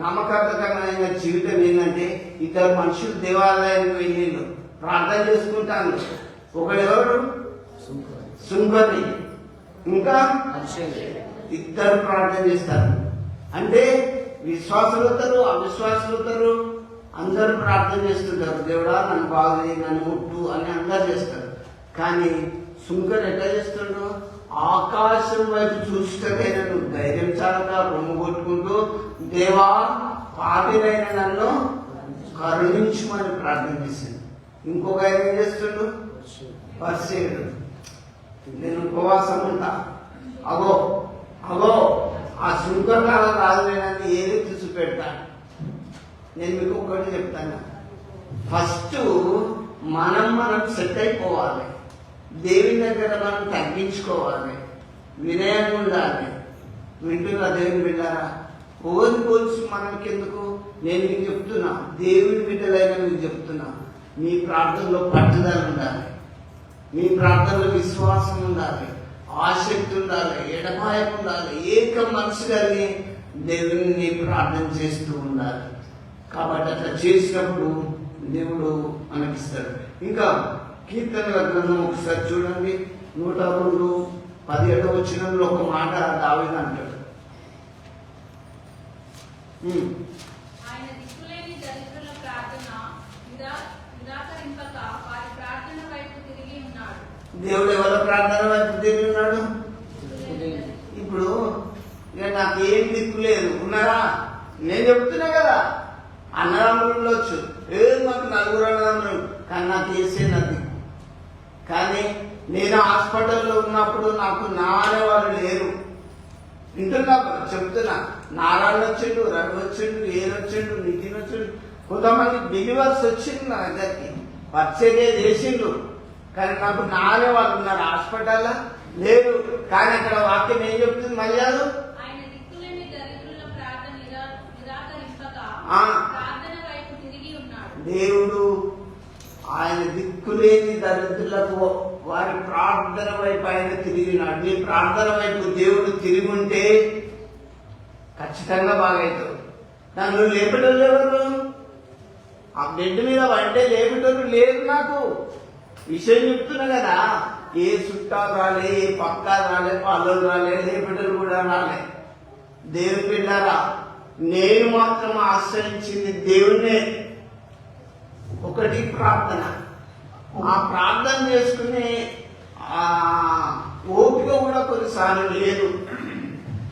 నామకార్థకమైన జీవితం ఏంటంటే, ఇద్దరు మనుషులు దేవాలయానికి వెళ్ళిండు, ప్రార్థన చేసుకుంటాను. ఒకడెవరు? సుంకరి, ఇంకా ఇద్దరు ప్రార్థన చేస్తారు. అంటే విశ్వాసులు అవుతారు, అవిశ్వాసులు అవుతారు, అందరూ ప్రార్థన చేస్తుంటారు. దేవుడా నన్ను బాగు చేయి, నన్ను ముట్టు అని అందరు చేస్తారు. కానీ సుంకరు ఎట్లా చేస్తుండ్రు? ఆకాశం వైపు చూస్తేనే నువ్వు ధైర్యం చాలక రొమ్ము కొట్టుకుంటూ, దేవా పాపినైన నన్ను కరుణించుమని ప్రార్థన చేసింది. ఇంకొక ఆయన ఏం చేస్తుండు? పరిచయుడు, నేను ఉపవాసం ఉంటా, అగో అగో ఆ సుంకర్లాగా కాదు, నేనని ఏది చూసిపెడతాను. నేను మీకు ఒకటి చెప్తాను, ఫస్ట్ మనం సెట్ అయిపోవాలి. దేవుని దగ్గర మనం తగ్గించుకోవాలి, వినయంగా ఉండాలి. వింటున్నా దేవుని బిడ్డారా? ఓని పోల్చి మనకెందుకు? నేను మీకు చెప్తున్నా, దేవుని బిడ్డలైన మీకు చెప్తున్నా, మీ ప్రార్థనలో పట్టుదల ఉండాలి, మీ ప్రార్థనలో విశ్వాసం ఉండాలి, ఆసక్తి ఉండాలి, ఎడమాయం ఉండాలి, ఏక మనసు కలిగి దేవుని ప్రార్థన చేస్తూ ఉండాలి. కాబట్టి అట్లా చేసినప్పుడు దేవుడు మనకిస్తాడు. ఇంకా కీర్తనల గ్రంథం ఒకసారి చూడండి, 102:17 వచనంలో ఒక మాట దావీదు అంటాడు.
ఆయన దిక్కులేని దరిద్రుల ప్రార్థన నిరాకరింపక వారి ప్రార్థన వైపు తిరిగి ఉన్నాడు.
దేవుడు ఎవరి ప్రార్థన వైపు తిరిగి ఉన్నాడు? ఇప్పుడు ఇక నాకు ఏం దిక్కు లేదు ఉన్నారా? నేను చెప్తున్నా కదా, అన్నదమ్ములు ఉండొచ్చు, మాకు 4 అన్నదమ్ములు, కానీ నాకు వేసే నా దిక్కు. కానీ నేను హాస్పిటల్లో ఉన్నప్పుడు నాకు నానే వాళ్ళు లేరు. వింటున్నా, చెప్తున్నా, నారాయణ వచ్చిండు, రవి వచ్చిండు, వచ్చిండు, నితిన్ వచ్చిండు, కొంతమంది బిలీవర్స్ వచ్చిండు నా దగ్గరికి, పరిచర్య చేసిండు. కానీ నాకు నానే వాళ్ళు ఉన్నారు, హాస్పిటల్లో లేరు. కానీ అక్కడ వాక్యం ఏం చెప్తుంది? మర్యాద
ఆయన దిక్కులేని దరిద్రుల ప్రార్థన నిరాకరింపక ప్రార్థన వైపు తిరిగి ఉన్నాడు.
దేవుడు ఆయన దిక్కులేని దరిద్రులకు వారి ప్రార్థన వైపు ఆయన తిరిగినాడు. నీ ప్రార్థన వైపు దేవుడు తిరిగి ఉంటే ఖచ్చితంగా బాగవుతావు. నన్ను లేపటోళ్ళు ఎవరు? ఆ బెడ్ మీద వంటే లేపటోళ్ళు లేదు. నాకు విషయం చెప్తున్నా కదా, ఏ చుట్టాలు రాలే, ఏ పక్కా రాలే, వాళ్ళు రాలే, లేపటోళ్ళు కూడా రాలే. దేవుని బిడ్డారా, నేను మాత్రం ఆశ్రయించింది దేవుణ్ణే. ఒకటి ప్రార్థన. ఆ ప్రార్థన చేసుకునే ఓపిక కూడా కొన్నిసార్లు లేదు.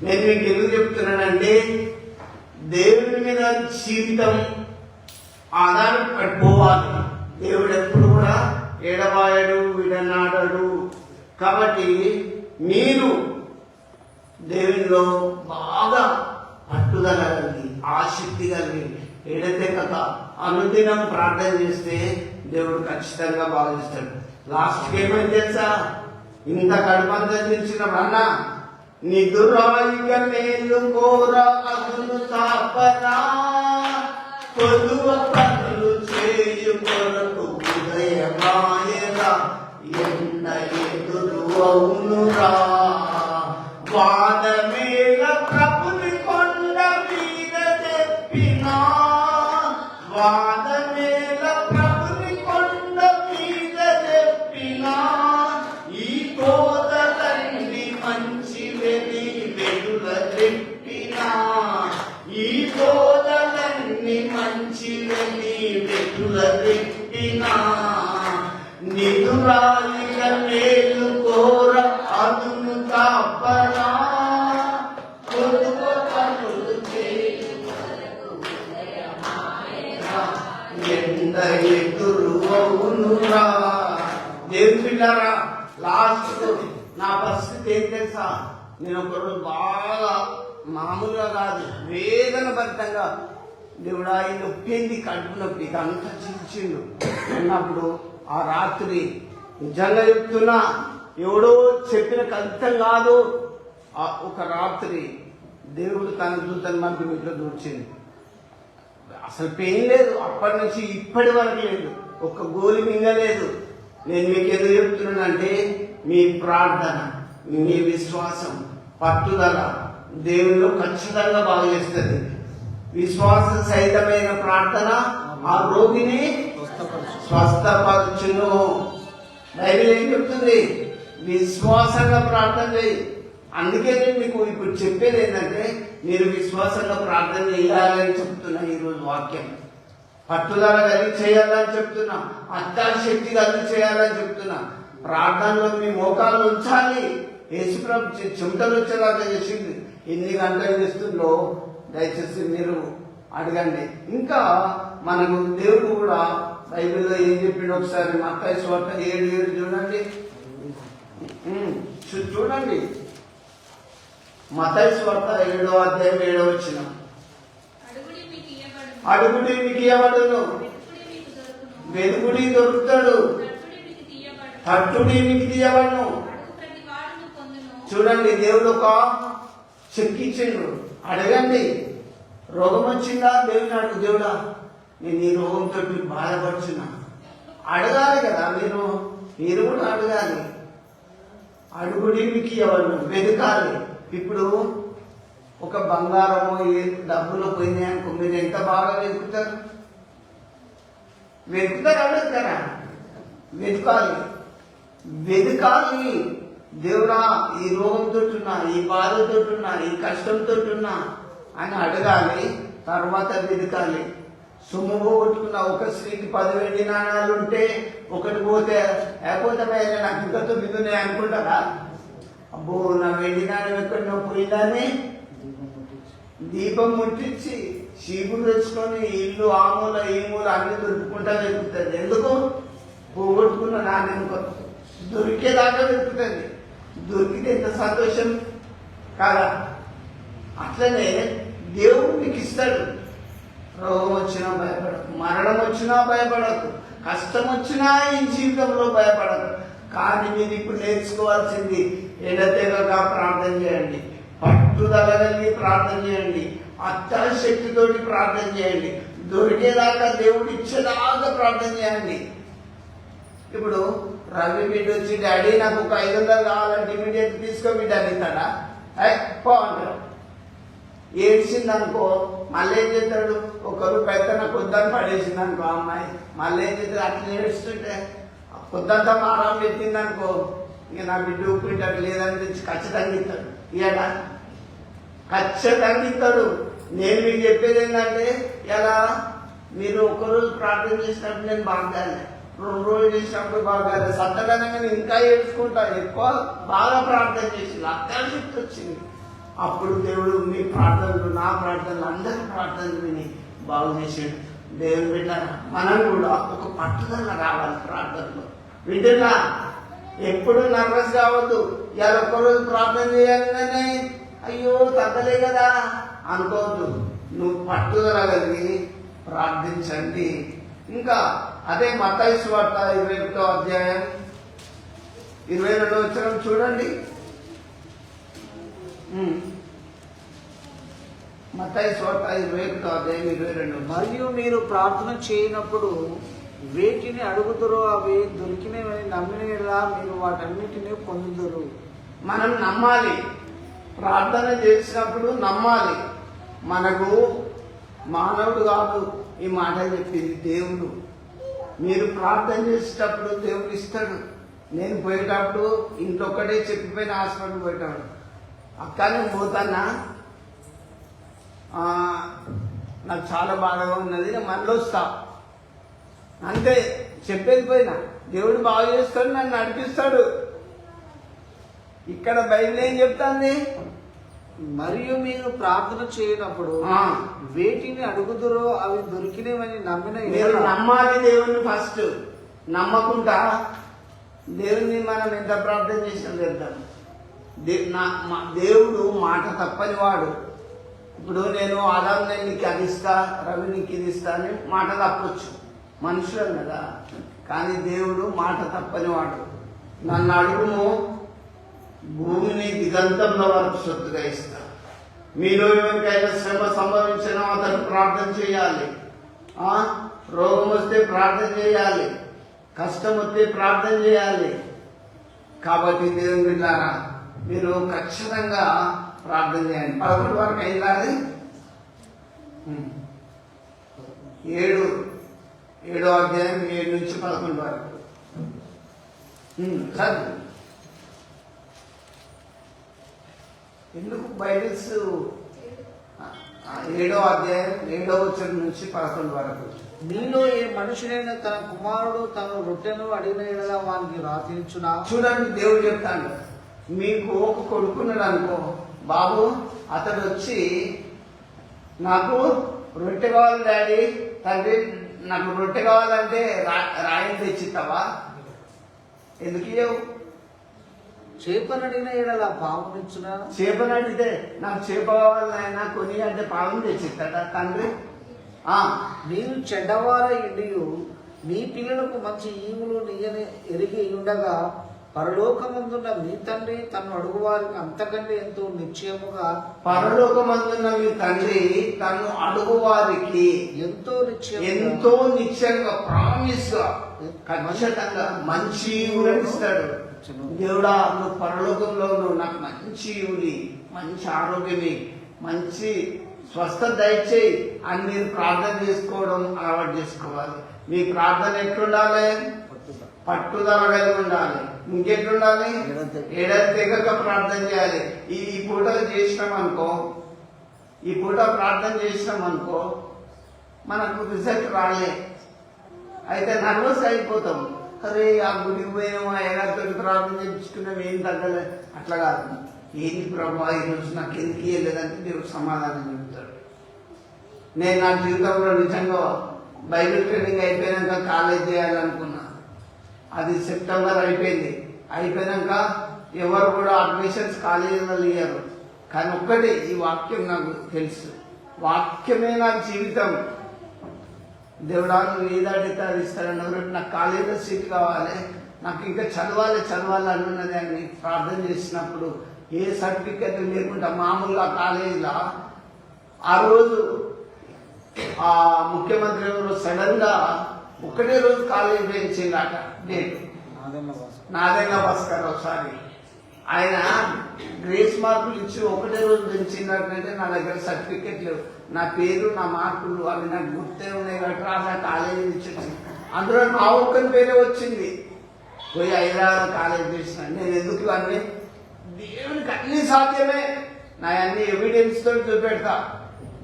నేను మీకు ఎందుకు చెప్తున్నానంటే, దేవుని మీద జీవితం ఆధారపడిపోవాలి. దేవుడు ఎప్పుడు కూడా ఎడబాయడు, విడనాడడు. కాబట్టి మీరు దేవునిలో బాగా పట్టుదల కలిగి, ఆసక్తి కలిగి, ఎడతెగక అనుదినం ప్రార్థన చేస్తే దేవుడు ఖచ్చితంగా భావిస్తాడు. లాస్ట్కి ఏమైంది తెలుసా? ఇంత కడుపంతా తెలిసిన అన్న, నిదురాయిక మేలుకోర అదును తాపరా, పొదువ పనులు చేయు కొరకు ఉదయమాయరా, ఎండ ఎదురు అవునురా, వాదమేల ప్రభుని కొండ మీద తెప్పినా, వాదమేల ప్రభుని కొండ మీద తెప్పినా, ఈ కోదలన్నీ మంచివని వెలుల తెప్పినా, ఈ కోదలన్నీ మంచివని వెలుల తెప్పినా, నిదురాయిక మేలు కోర అదును కాపరా, పొదువ పనులు చేయు ఎండ ఎదురు అవునురా. దేవుని పిల్లారా, లాస్ట్ నా పరిస్థితి ఏం తెలుసా? నేను ఒకరోజు బాగా మామూలుగా కాదు, వేదన భరితంగా, దేవుడా ఈ నొప్పి ఏంది, కడుపు నొప్పి, ఇదంతా చిల్చిండు అన్నప్పుడు ఆ రాత్రి నిజంగా చెప్తున్నా, ఎవడో చెప్పిన కవితం కాదు, ఒక రాత్రి దేవుడు తన దూతను మనకు ఇంట్లో దూర్చింది. అసలు పెయిన్ లేదు, అప్పటి నుంచి ఇప్పటి వరకు లేదు, ఒక్క గోలి మింగలేదు. నేను మీకు ఎందుకు చెప్తున్నానంటే, మీ ప్రార్థన, మీ విశ్వాసం, పట్టుదల దేవునిలో ఖచ్చితంగా బాగు చేస్తుంది. విశ్వాస సహితమైన ప్రార్థన ఆ రోగిని స్వస్థపరచును. బైబిల్ ఏం చెప్తుంది? విశ్వాసంగా ప్రార్థన చేయి. అందుకే నేను మీకు ఇప్పుడు చెప్పేది ఏంటంటే, మీరు విశ్వాసంగా ప్రార్థన చేయాలని చెప్తున్నా. ఈరోజు వాక్యం పట్టుదల కలిగి చేయాలని చెప్తున్నా, అత్యాశక్తి కలిగి చేయాలని చెప్తున్నా. ప్రార్థనలో మీ మోకాలు ఉంచాలి. యేసుప్రభు చెమటలు వచ్చేలాగా చేసింది. ఎన్ని గంటలు చేస్తుందో దయచేసి మీరు అడగండి. ఇంకా మనకు దేవుడు కూడా బైబిల్లో ఏం చెప్పిండు ఒకసారి మత్తయి సువార్త 7:7 చూడండి. చూడండి, మత్తయి సువార్త 7వ అధ్యాయం 7వ వచనం. అడుగుడి మీకు ఇవ్వబడును, వెదుకుడి దొరుకుతాడు, తట్టుడి మీకు తీయబడును. చూడండి, దేవుడు ఒక చెక్ ఇచ్చిండు. అడగండి, రోగం వచ్చిందా దేవుని అడుగు, దేవుడా నేను ఈ రోగంతో బాధపడుచున్నా. అడగాలి కదా, మీరు కూడా అడగాలి. అడుగుడి మీకు ఎవరు వెతకాలి. ఇప్పుడు ఒక బంగారము డబ్బులు పోయినాయనుకో, మీరు ఎంత బాగా వెతుకుతారా? అడుగుతారా? వెతకాలి. దేవుడా ఈ రోగంతో ఉన్నా, ఈ బాధతో ఉన్నా, ఈ కష్టంతో ఉన్నా అని అడగాలి. తర్వాత వెతకాలి. సొమ్ము పోగొట్టుకున్న ఒక స్త్రీకి 10 వెండి నాణాలు ఉంటే ఒకటి పోతే లేకపోతే నాకు ఇంకా 9 ఉన్నాయి అనుకుంటారా? అబ్బో నా వెండి నాణ్యం ఎక్కడో పోయిందని దీపం ముట్టించి చీపులు తెచ్చుకొని ఇల్లు ఆ మూల ఈ మూల అన్ని దొరుకుకుంటా వెతుకుతుంది. ఎందుకు? పోగొట్టుకున్న నాణ్యం దొరికేదాకా వెతుకుతుంది. దొరికితే ఎంత సంతోషం కాదా? అట్లనే దేవుడు నీకు ఇస్తాడు. రోగం వచ్చినా భయపడకు, మరణం వచ్చినా భయపడకు, కష్టం వచ్చినా ఈ జీవితంలో భయపడకు. కానీ మీరు ఇప్పుడు నేర్చుకోవాల్సింది ఎడతెగక ప్రార్థన చేయండి, పట్టుదల కలిగి ప్రార్థన చేయండి, అత్యాశక్తితోటి ప్రార్థన చేయండి, దొరికేదాకా దేవుడు ఇచ్చేదాకా ప్రార్థన చేయండి. ఇప్పుడు రవి బిడ్డ వచ్చి డాడీ నాకు ఒక 500 కావాలంటే ఇమీడియట్ తీసుకో బిడ్డ అడుగుతాడా? పో అంటాడు. ఏడ్చింది అనుకో, మళ్ళీ ఏం చేస్తాడు? 1 రూపాయి నాకు వద్దని పడేసింది అనుకో అమ్మాయి, మళ్ళీ ఏం చేస్తాడు? అట్లా ఏడుస్తుంటే పొద్దంతా మారం పెట్టింది అనుకో, ఇక నా బిడ్డ ఊపిటట్టు లేదని తెచ్చి ఖచ్చితంగా ఇస్తాడు. ఇయడా ఖచ్చితంగా ఇస్తాడు. నేను మీకు చెప్పేది ఏంటంటే, ఇలా మీరు 1 రోజు ప్రార్థన చేసినప్పుడు నేను బాగాలే, 2 రోజులు చేసినప్పుడు బాగాలే, సత్తగనంగా ఇంకా ఏడ్చుకుంటా. ఎక్కువ బాగా ప్రార్థన చేసింది, అత్యాశక్తి వచ్చింది. అప్పుడు దేవుడు మీ ప్రార్థనలు, నా ప్రార్థనలు, అందరి ప్రార్థనలు విని బాగు చేసాడు. దేవుని బిడ్డ మనం కూడా ఒక పట్టుదల రావాలి ప్రార్థనలో. వింటున్నా? ఎప్పుడు నర్వస్ కావద్దు. ఇలా 1 రోజు ప్రార్థన చేయాలని అయ్యో తగ్గలే కదా అనుకోవద్దు. నువ్వు పట్టుదల కలిగి ప్రార్థించండి. ఇంకా అదే మత్తయి సువార్త 21వ అధ్యాయం 22వ వచనం చూడండి. మత్తయి సువార్త 21వ అధ్యాయం 22.
మరియు మీరు ప్రార్థన చేయనప్పుడు వేటిని అడుగుతారో అవి దొరికినవని నమ్మినలా మీరు వాటన్నిటిని పొందుదురు.
మనం నమ్మాలి. ప్రార్థన చేసినప్పుడు నమ్మాలి. మనకు మానవుడు కాదు ఈ మాటలు చెప్పింది, దేవుడు. మీరు ప్రార్థన చేసేటప్పుడు దేవుడు ఇస్తాడు. నేను పోయేటప్పుడు ఇంకొకటే చెప్పిపోయిన హాస్పిటల్ పోయేటాడు, అక్క నేను పోతానా, నాకు చాలా బాధగా ఉన్నది, నేను మళ్ళీ వస్తా అంతే చెప్పేది పోయినా. దేవుడు బాగు చేస్తాడు, నన్ను నడిపిస్తాడు. ఇక్కడ బైబిల్ ఏం చెప్తాంది?
మరియు మీరు ప్రార్థన చేయనప్పుడు వేటిని అడుగుదురో అవి దొరికినవని నమ్మిన.
మీరు నమ్మాలి దేవుణ్ణి. ఫస్ట్ నమ్మకుండా దేవుణ్ణి మనం ఎంత ప్రార్థన చేసినా చేద్దాం. దేవుడు మాట తప్పని వాడు. ఇప్పుడు నేను ఆదాం నేను నీకు అది ఇస్తా, రవి నీకు ఇది ఇస్తా అని మాట తప్పొచ్చు, మనుషులం కదా. కానీ దేవుడు మాట తప్పని వాడు. నన్ను అడుగుము, భూమిని దిగంతంలో వరకు సొత్తుగా ఇస్తా. మీలో ఎవరికైనా శ్రమ సంభవించినా అతను ప్రార్థన చేయాలి. రోగం వస్తే ప్రార్థన చేయాలి, కష్టం వస్తే ప్రార్థన చేయాలి. కాబట్టి దేవుని బిడ్డలారా మీరు ఖచ్చితంగా ప్రార్థన చేయండి. 11 వరకు అయింది. 7వ అధ్యాయం 7 నుంచి 11 వరకు సార్. ఎందుకు బైబిల్స్ 7వ అధ్యాయం 7వ వచనం నుంచి 11 వరకు.
మీలో ఏ మనుషులైన తన కుమారుడు తన రొట్టెను అడిగిన ఎడల వానికి రాతించునా?
చూడండి, దేవుడు చెప్తాడు, మీకు ఒక కొడుకున్నాడు అనుకో, బాబు అతడు వచ్చి నాకు రొట్టె కావాలి డాడీ, తండ్రి నాకు రొట్టె కావాలంటే రాయిని తెచ్చిస్తావా? ఎందుకు ఇవ్వవు?
చేపను అడిగిన ఎడల పామునిచ్చునా?
చేపను అడిగితే నాకు చేప కావాలన్నా కొని అంటే పాము తెచ్చిస్తాడా తండ్రి?
నేను చెడ్డవార ఇండియు మీ పిల్లలకు మంచి ఈవులు ఎరిగి ఉండగా పరలోకమందున్న మీ తండ్రి తను అడుగువారికి అంతకంటే ఎంతో నిశ్చయముగా
పరలోకమందున్న మీ తండ్రి తను అడుగువారికి ఎంతో నిశ్చయంగా ప్రామిస్ గా ఖచ్చితంగా మంచి ఊరని ఇస్తాడు. దేవుడా, నువ్వు పరలోకంలో నాకు మంచి ఊరి, మంచి ఆరోగ్యమి, మంచి స్వస్థత దయచేయి అని మీరు ప్రార్థన చేసుకోవడం అలవాటు చేసుకోవాలి. మీ ప్రార్థన ఎట్లుండాలి? పట్టుదల కలిగి ఉండాలి. ఇంకెట్లుండాలి? ఎడతెగక ప్రార్థన చేయాలి. ఈ పూట చేసినాం అనుకో, ఈ పూట ప్రార్థన చేసినాం అనుకో, మనకు రిజల్ట్ రాలే, అయితే నర్వస్ అయిపోతాం. అరే ఆ గుడికి పోయినామా, ఎలాతో ప్రార్థన చేయించుకున్నాం, ఏం తగ్గలే. అట్లా కాదు. ఏంటి ప్రభా ఈరోజు నాకు ఎందుకు ఇవ్వలేదంటే దేవుడు సమాధానం చెబుతాడు. నేను నా జీవితంలో నిజంగా బైబిల్ ట్రైనింగ్ అయిపోయాక కాలేజ్ చేయాలనుకున్నా. అది సెప్టెంబర్ అయిపోయింది. అయిపోయాక ఎవరు కూడా అడ్మిషన్స్ కాలేజీలో ఇయ్యారు. కానీ ఒక్కటే, ఈ వాక్యం నాకు తెలుసు, వాక్యమే నాకు జీవితం. దేవుడా, నువ్వు ఏదాడితే అది ఇస్తారన్నప్పుడు నాకు కాలేజీలో సీట్ కావాలి, నాకు ఇంకా చదవాలి అన్నది అని ప్రార్థన చేసినప్పుడు ఏ సర్టిఫికెట్ లేకుండా మామూలుగా కాలేజీలో ఆ రోజు ఆ ముఖ్యమంత్రి ఎవరు సడన్ గా ఒకటే రోజు కాలేజీ పెంచిందట డేట్. నాదెండ్ల భాస్కర్ ఒకసారి ఆయన గ్రేస్ మార్కులు ఇచ్చి ఒకటే రోజు పెంచిందంటే నా దగ్గర సర్టిఫికెట్ లేవు, నా పేరు నా మార్కులు అవి నాకు గుర్తే ఉన్నాయి కాబట్టి రాసా కాలేజీ ఇచ్చి అందులో నా ఒక్కరి పేరే వచ్చింది. పోయి హైదరాబాద్ కాలేజీ చేసిన. నేను ఎందుకు అన్నీ దేవునికి అన్ని సాధ్యమే, నా అన్ని ఎవిడెన్స్ తోటి చూపెడతా.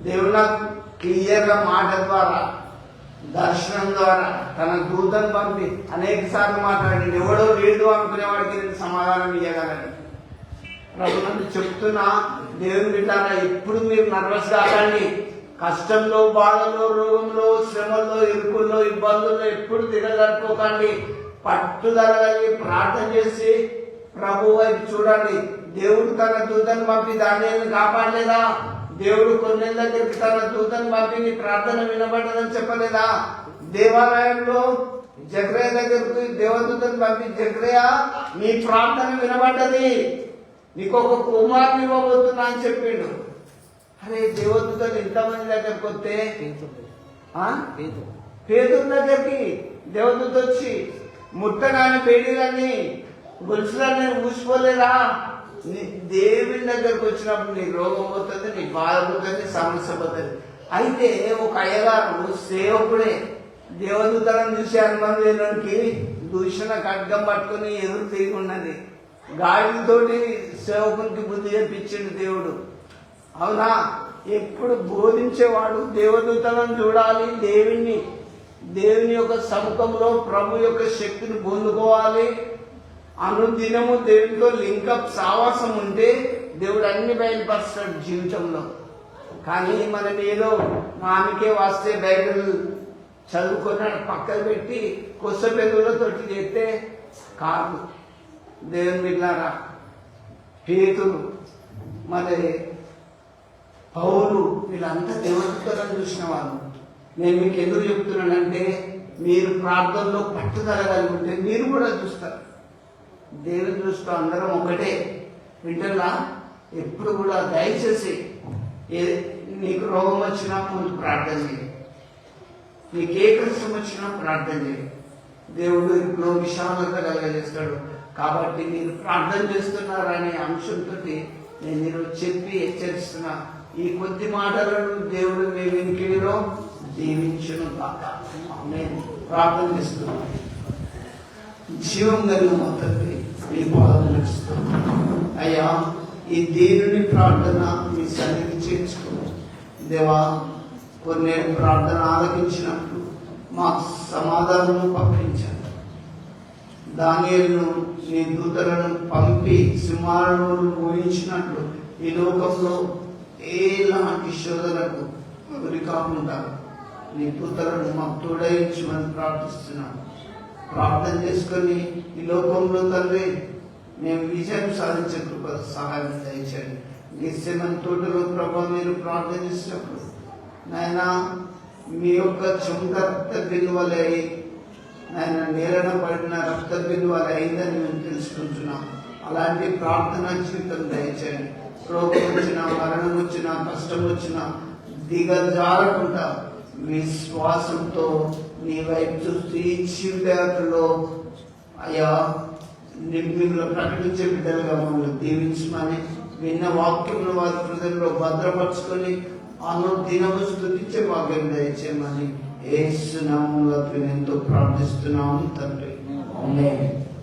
దేవుడు నాకు క్లియర్ గా మాట ద్వారా, దర్శనం ద్వారా తన దూతను పంపి అనేక సార్లు మాట్లాడి ఎవడో లేదు అనుకునేవాడికి నేను సమాధానం ఇవ్వగలను. ప్రభుత్వం చెప్తున్నా, దేవుని బిడ్డారా, ఎప్పుడు మీరు నర్వస్ కాకండి. కష్టంలో, బాధలో, రోగంలో, శ్రమల్లో, ఇరుకుల్లో, ఇబ్బందుల్లో ఎప్పుడు దిగజారిపోకండి. పట్టుదల కలిగి ప్రార్థన చేసి ప్రభు వైపు చూడండి. దేవుడు తన దూతను పంపి దానిని కాపాడలేదా? దేవుడు కొన్ని దగ్గరికి తన దూతను పంపి నీ ప్రార్థన వినబడ్డదని చెప్పలేదా? దేవాలయంలో జగ్రయ దగ్గరకు దేవదూతను పంపి, జగ్రయ నీ ప్రార్థన వినబడ్డది, నీకు ఒక కుమారుని ఇవ్వబోతున్నా అని చెప్పిండు. అరే దేవదూతలు ఎంతమంది దగ్గరకు వస్తే పేదల దగ్గరికి దేవదూత వచ్చి ముట్టగాని పేడీలని గొలుసులని ఊసిపోలేదా? దేవుని దగ్గరకు వచ్చినప్పుడు నీ రోగం పోతుంది, నీ బాధ పోతుంది, సమస్య పోతుంది. అయితే ఒక అయ్యగారు సేవకుడే దేవదూతలను చూసి అనుభవంలోనికి దూషణ ఖడ్గం పట్టుకుని ఎదురు తిరిగి ఉన్నది. గాడితోటి సేవకునికి బుద్ధి చెప్పించిండు దేవుడు. అవునా? ఎప్పుడు బోధించేవాడు దేవదూతలను చూడాలి, దేవుని యొక్క సముఖంలో ప్రభు యొక్క శక్తిని పొందుకోవాలి. అనుదినము దేవునితో లింకప్ సావాసం ఉంటే దేవుడు అన్ని బయలుపరుస్తాడు జీవితంలో. కానీ మనం ఏదో మామికే వస్తే బైబిల్ చదువుకున్న పక్కన పెట్టి కొసపెదులతో చేస్తే కాదు. దేవుని బిడ్డలారా, పేతురు మరి పౌలు వీళ్ళంతా దేవదూతలను చూసిన వాళ్ళు. నేను మీకు ఎందుకు చెప్తున్నానంటే, మీరు ప్రార్థనలో పట్టుదల కలిగి ఉంటే మీరు కూడా చూస్తారు. దేవుని చూస్తూ అందరం ఒకటే. వింటలా ఎప్పుడు కూడా దయచేసి నీకు రోగం వచ్చినా ముందు ప్రార్థన చేయి, నీకు ఏ కష్టం వచ్చినా ప్రార్థన చేయి. దేవుడు ఇప్పుడు విశాలత కలగజేస్తాడు. కాబట్టి మీరు ప్రార్థన చేస్తున్నారనే అంశంతో నేను ఈరోజు చెప్పి హెచ్చరిస్తున్నా. ఈ కొద్ది మాటలను దేవుడు మీ వినికిడిలో దీవించును కాక. నేను ప్రార్థన చేస్తున్నాను. జీవం కలిగిన మొత్తం మీ పాదములు ఇస్తున్నాను అయ్యా. ఈ దేవుని ప్రార్థన మీ సన్నిధికి చేర్చుకున్నాను దేవా. కొన్ని ప్రార్థన ఆలకించినప్పుడు మాకు సమాధానం పంపించాను. దానియేలును నీ దూతలను పంపి సింహాలను ఊహించినట్లు ఈ లోకంలో ఎలాంటి శోధనకు గురి కాకుండా నీ దూతలను మాకు తోడయించమని ప్రార్థిస్తున్నాను. ప్రార్థన చేసుకొని ఈ లోకంలో తండ్రి మేము విజయం సాధించే కృప సహాయం దయచేయండి. గెత్సేమని తోటలో ప్రభావ మీరు ప్రార్థన చేసినప్పుడు నాయన మీ యొక్క చెమట బిల్లువలై ఆయన నేలన పడిన రక్త బిందు వారు అయిందని మేము తెలుసుకుంటున్నాం. అలాంటి ప్రార్థనా జీవితం దయచేయండి. రోగం వచ్చినా, మరణం వచ్చినా, కష్టం వచ్చినా దిగజారకుండా విశ్వాసంతో నీ వైపు చూస్తూ ఈ జీవితంలో అయ్యా మిమ్మల్ని ప్రకటించే బిడ్డలుగా మమ్మల్ని దీవించమని, విన్న వాక్యములు వారి హృదయంలో భద్రపరుచుకొని అనుదినము స్తుతించే భాగ్యం దయచేయమని యేసు నామములో ఎంతో ప్రార్థిస్తున్నాము తండ్రి. ఆమేన్.